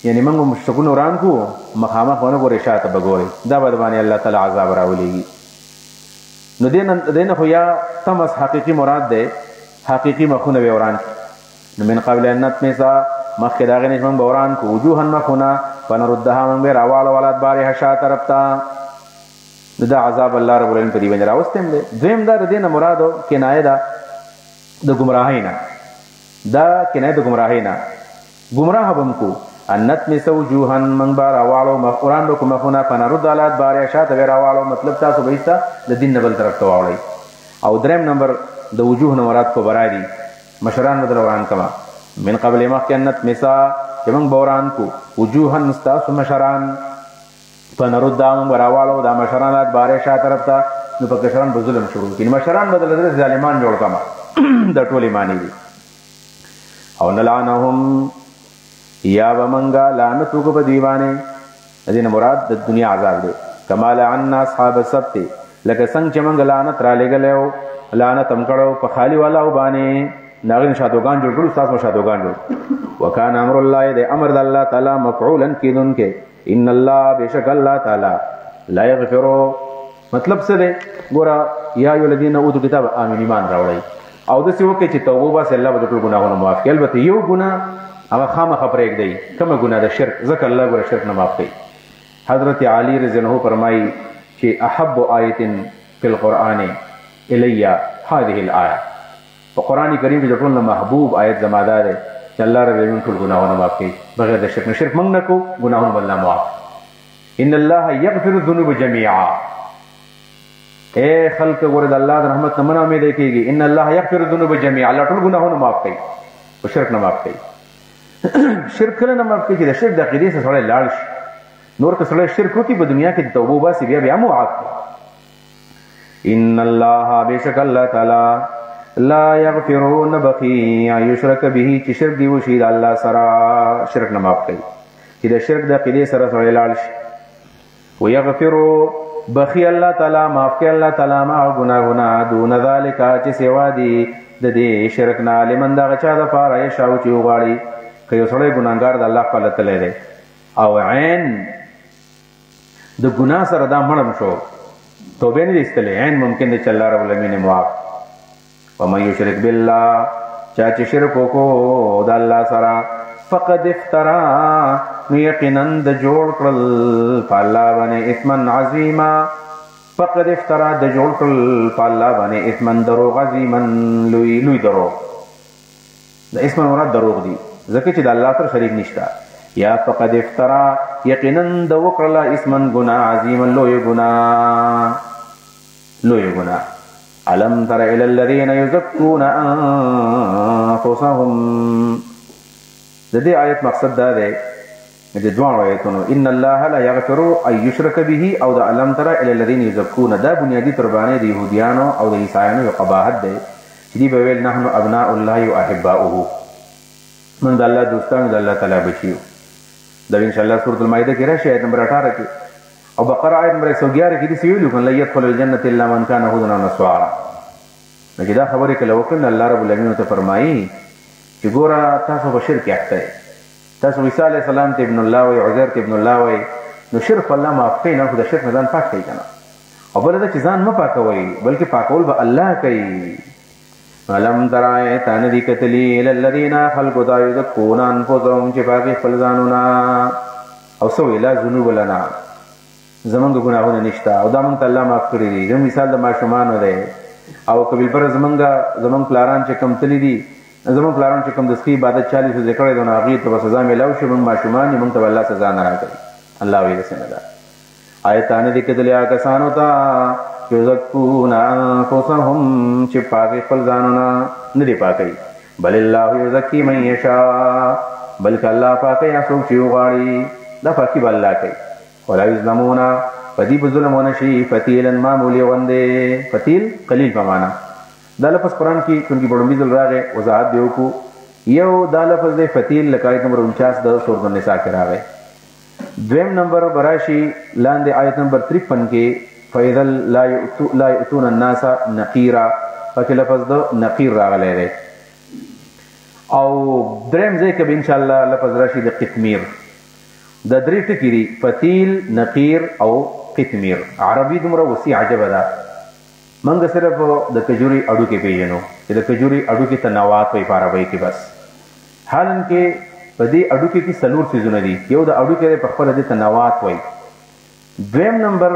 یعنی موږ مشتکون وران کو مخامخ ونه ګورې شاته بګورې دا بد باندې الله تعالی عذاب راولېږي نو دین خو یا تمس حقیقی مراد ده حقیقی مخونه وران نو من قبل ان نتمسا مخکې دا غنې من بوران کو وجوها مخونه فنردها من بیر اواړو ولات بارها شا طرف ته دا عذاب الله رب العالمین په دې باندې راوستم دي دویم دا دینه مرادو کنایه ده د گمراهی نه دا کنایه د گمراهی نه گمراه بم کو انت مسو وجوهن من بار اواړو مخوران کو مخونه فنرد علات بارها شا ته بیر اواړو مطلب تاسو به ایستا د دین بل طرف ته واړی او دریم نمبر د وجوه نه مراد کو برادي مشران بدل وران کما من قبل مخکنت مسا چې موږ بوران کو وجوهن مستاس مشران فنرد دام براوالو دا مشرانات بارے شا طرف تا نو په مشران به ظلم شروع کین مشران بدل در ظالمان جوړ کما د ټولي معنی دي او نلعنهم یا ومنگا لعنت کو په دیوانه دین مراد د دنیا عذاب دی کما لعنا اصحاب السبت لکه څنګه چې موږ لعنت را لګلو لعنت هم کړو په خالی والا وبانه ناغین شادوغان جوړ کړو تاسو شادوغان جوړ وکانه امر الله دې امر د الله تعالی مفعولا کیدون کې ان الله بشک الله تعالی لا یغفر مطلب څه دی ګوره یا ایو الذین اوتوا کتاب امین ایمان راوړی او د څه وکړي چې توبه بس الله به ټول ګناهونه معاف کړي البته یو ګناه هغه خامخ پرېږ دی کومه ګناه د شرک ځکه الله ګوره شرک نه معاف کوي حضرت علی رضی الله عنه فرمایي چې احب آیه فی القرآن الی هذه الايه په قران کریم کې ټول محبوب آیت زماده ده چې الله رب العالمین ټول ګناهونه معاف کوي بغیر د شرک نه شرک موږ نه کو ګناهونه الله معاف ان الله یغفر الذنوب جميعا اے خلق ګوره د الله د رحمت نه مه امیده کېږي. ان الله یغفر الذنوب جميعا، الله ټول ګناهونه معاف کوي خو شرک نه معاف کوي. شرک کله نه معاف کوي چې د شرک د عقیدې څخه سړی لاړ شي. نور که سړی شرک وکړي په دنیا کې د توبه وباسي بیا معاف کوي. ان الله بېشک الله تعالی لا یغفر نه بخي یشرک به چې شرک دی وشي د الله سره، شرک نه معاف کوي چې د شرک د عقیدې سره سړی لاړ شي. ویغفر بخي الله تعالی معاف کوي الله تعالی ما ګناهونه دون ذلک چې سوا دي د دې شرک نه لمن دغه چا دپاره یشاء چې وغواړي. که یو سړی ګناهګار د الله خپله تلی دی او عین د ګناه سره دا مړم شو، توبې نه دي ایستلی، عین ممکن دی چې الله رب العالمین یې معاف. ومن یشرک بالله چا چې شرک وکړو د الله سره فقد افترا نو یقینا د جوړ کړل په الله باندې اثمن عظیما، فقد افترا د جوړ کړل په الله باندې اثمن دروغ عظیما لوی دروغ. د اثمن مراد دروغ دي ځکه چې د الله سره شریک نشته. یا فقد افترا یقینا د وکړله اثمن ګناه عظیما لوی ګناه. الم تر الى الذين يزكون انفسهم، د دې آیت مقصد دا دی د دوه آیتونو ان الله لا یغفر ان یشرک به او د الم تر الى الذين يزكون، دا بنیادی تربانه د يهودیانو او د عیسایانو یو قباحت دی چې دی به ویل نحن ابناء الله واحباؤه، من د الله دوستان د الله تعالی بچیو. دا ان شاء الله سورۃ المائده کې راشي آیت نمبر 18 کې او بقره آیت نمبر 111 کې دې ویلو کله يدخل الجنه الا من كان هودا ونصارى. نو دا خبره کله وکړه الله رب العالمین ته فرمایي چې ګوره تاسو په شرک اخته، تاسو عیسی علیه السلام ته ابن الله وایي، عزیر ته ابن الله وایي، نو شرک الله معاف کوي نه، خو د شرک نه ځان پاک کوي کنه. او بل دا چې ځان مه پاکوئ بلکې پاکول به الله کوي. علم ترای تان دی کتلی الذین خلقوا ذا یذکون انفسهم چې پاکي خپل ځانونه او سو اله ذنوب لنا زمونږ ګناهونه نشته او دا مونږ ته الله معاف کړي دي. زموږ مثال د ماشومانو دی او قبیل پر زمونږ پلاران چې کم تللی دي، زمونږ پلاران چې کم د سخي عبادت 40 ورځې کړی دی نو هغې ته به سزا میلاو شي. مونږ ماشومان یې، مونږ ته به الله سزا نه راکوي. الله ویل داسې نه ده. آیا تا نه دي کتلي هغه کسانو ته یزکون انفسهم چې پاکي خپل ځانونه نه دي پاکوي، بل الله یزکي من یشاء، بلکې الله پاکوي هغه څوک چې وغواړي، دا پاکي به الله کوي. ولا یظلمون په دې به ظلم ونه شي فتیلا معمولي غوندې، فتیل قلیل په معنا. دا لفظ قرآن کې چونکې بړومبي ځل راغی وضاحت دې وکړو. یو دا لفظ دی فتیل لکه آیت نمبر 49 د سورۃ النساء کې راغی. دویم نمبر براشي لاندې آیت نمبر 53 کې فإذا لا يؤتون الناس نقيرا، پکې لفظ د نقیر راغلی دی. او دریم ځای کې به ان شاء الله لفظ راشي د قطمیر. د درې ټکي دي فتیل، نقیر او قطمیر. عربي دومره وسیع عجبه ده. موږ صرف د کجوري اډوکې پیژنو چې د کجوري اډوکې ته نوات وایي په عربۍ کې بس. حالان کې په دې اډوکې کې څلور څیزونه دي. یو د اډوکې دی په خپله دې ته نوات وایي. دویم نمبر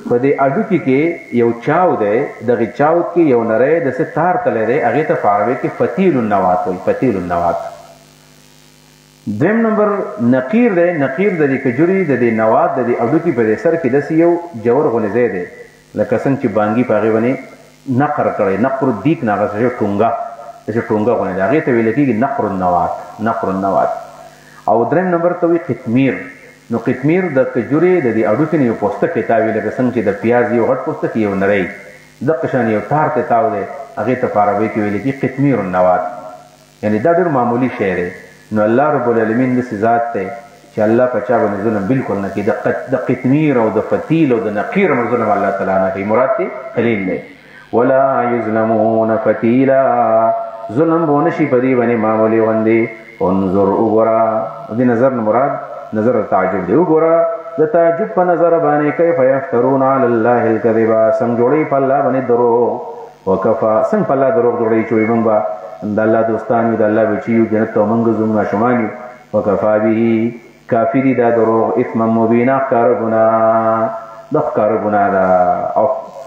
په دې اډوکې کې یو چاو دی، دغې چاو کې یو نری داسې تار تلی دی، هغې ته په عربۍ کې فتیل النوات وایي، فتیل النوات. دویم نمبر نقیر دی. نقیر د دې کجوري د دې نوات د دې اډوکې په دې سر کې داسې یو جوور غوندې ځای دی لکه څنګه چې بانګي په هغې باندې نقر کړی، نقر الدیک نه هغه څه ټونګه، داسې ټونګه غوندې ده، هغې ته ویل کېږي نقر النوات، نقر النوات. او دریم نمبر ته وایي قطمیر. نو قطمیر د کجورې د دې اډوکې نه یو پوستکی تاوي لکه څنګه چې د پیاز یو غټ پوستکی یو نری، دقه شان یو تار ته تاو دی، هغې ته په عربۍ کې ویل کېږي قطمیر النوات. یعنې دا ډېر معمولي شی دی. نو الله رب العالمین داسې ذات دی چې الله په چا باندې ظلم بالکل نه کوي. د قطمیر او د فتیل او د نقیر هم ظلم الله تعالی نه کوي. مراد دی قلیل دی. ولا یظلمون فتیلا، ظلم به ونه شي په دې باندې معمولي غوندې. انظر وګوره، دې نظر نه مراد نظر تعجب دی. وګوره د تعجب په نظر باندې کیف یفترون علی الله الکذب، څنګه جوړوي په الله باندې دروغ. وکفا څنګه په الله دروغ جوړوي چې وایي موږ به د الله دوستان یو، د الله بچي یو، جنت ته موږ ځو، ماشومان یو. وکفا به کافي دي دا دروغ اثما مبینا، ښکاره ګناه، دا ښکاره ګناه ده. او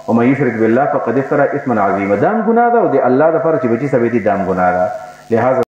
ومن یشرک بالله فقد افترى اثما عظیما، دا هم ګناه ده او د الله دپاره چې بچي سبې دي دا هم ګناه ده. لہذا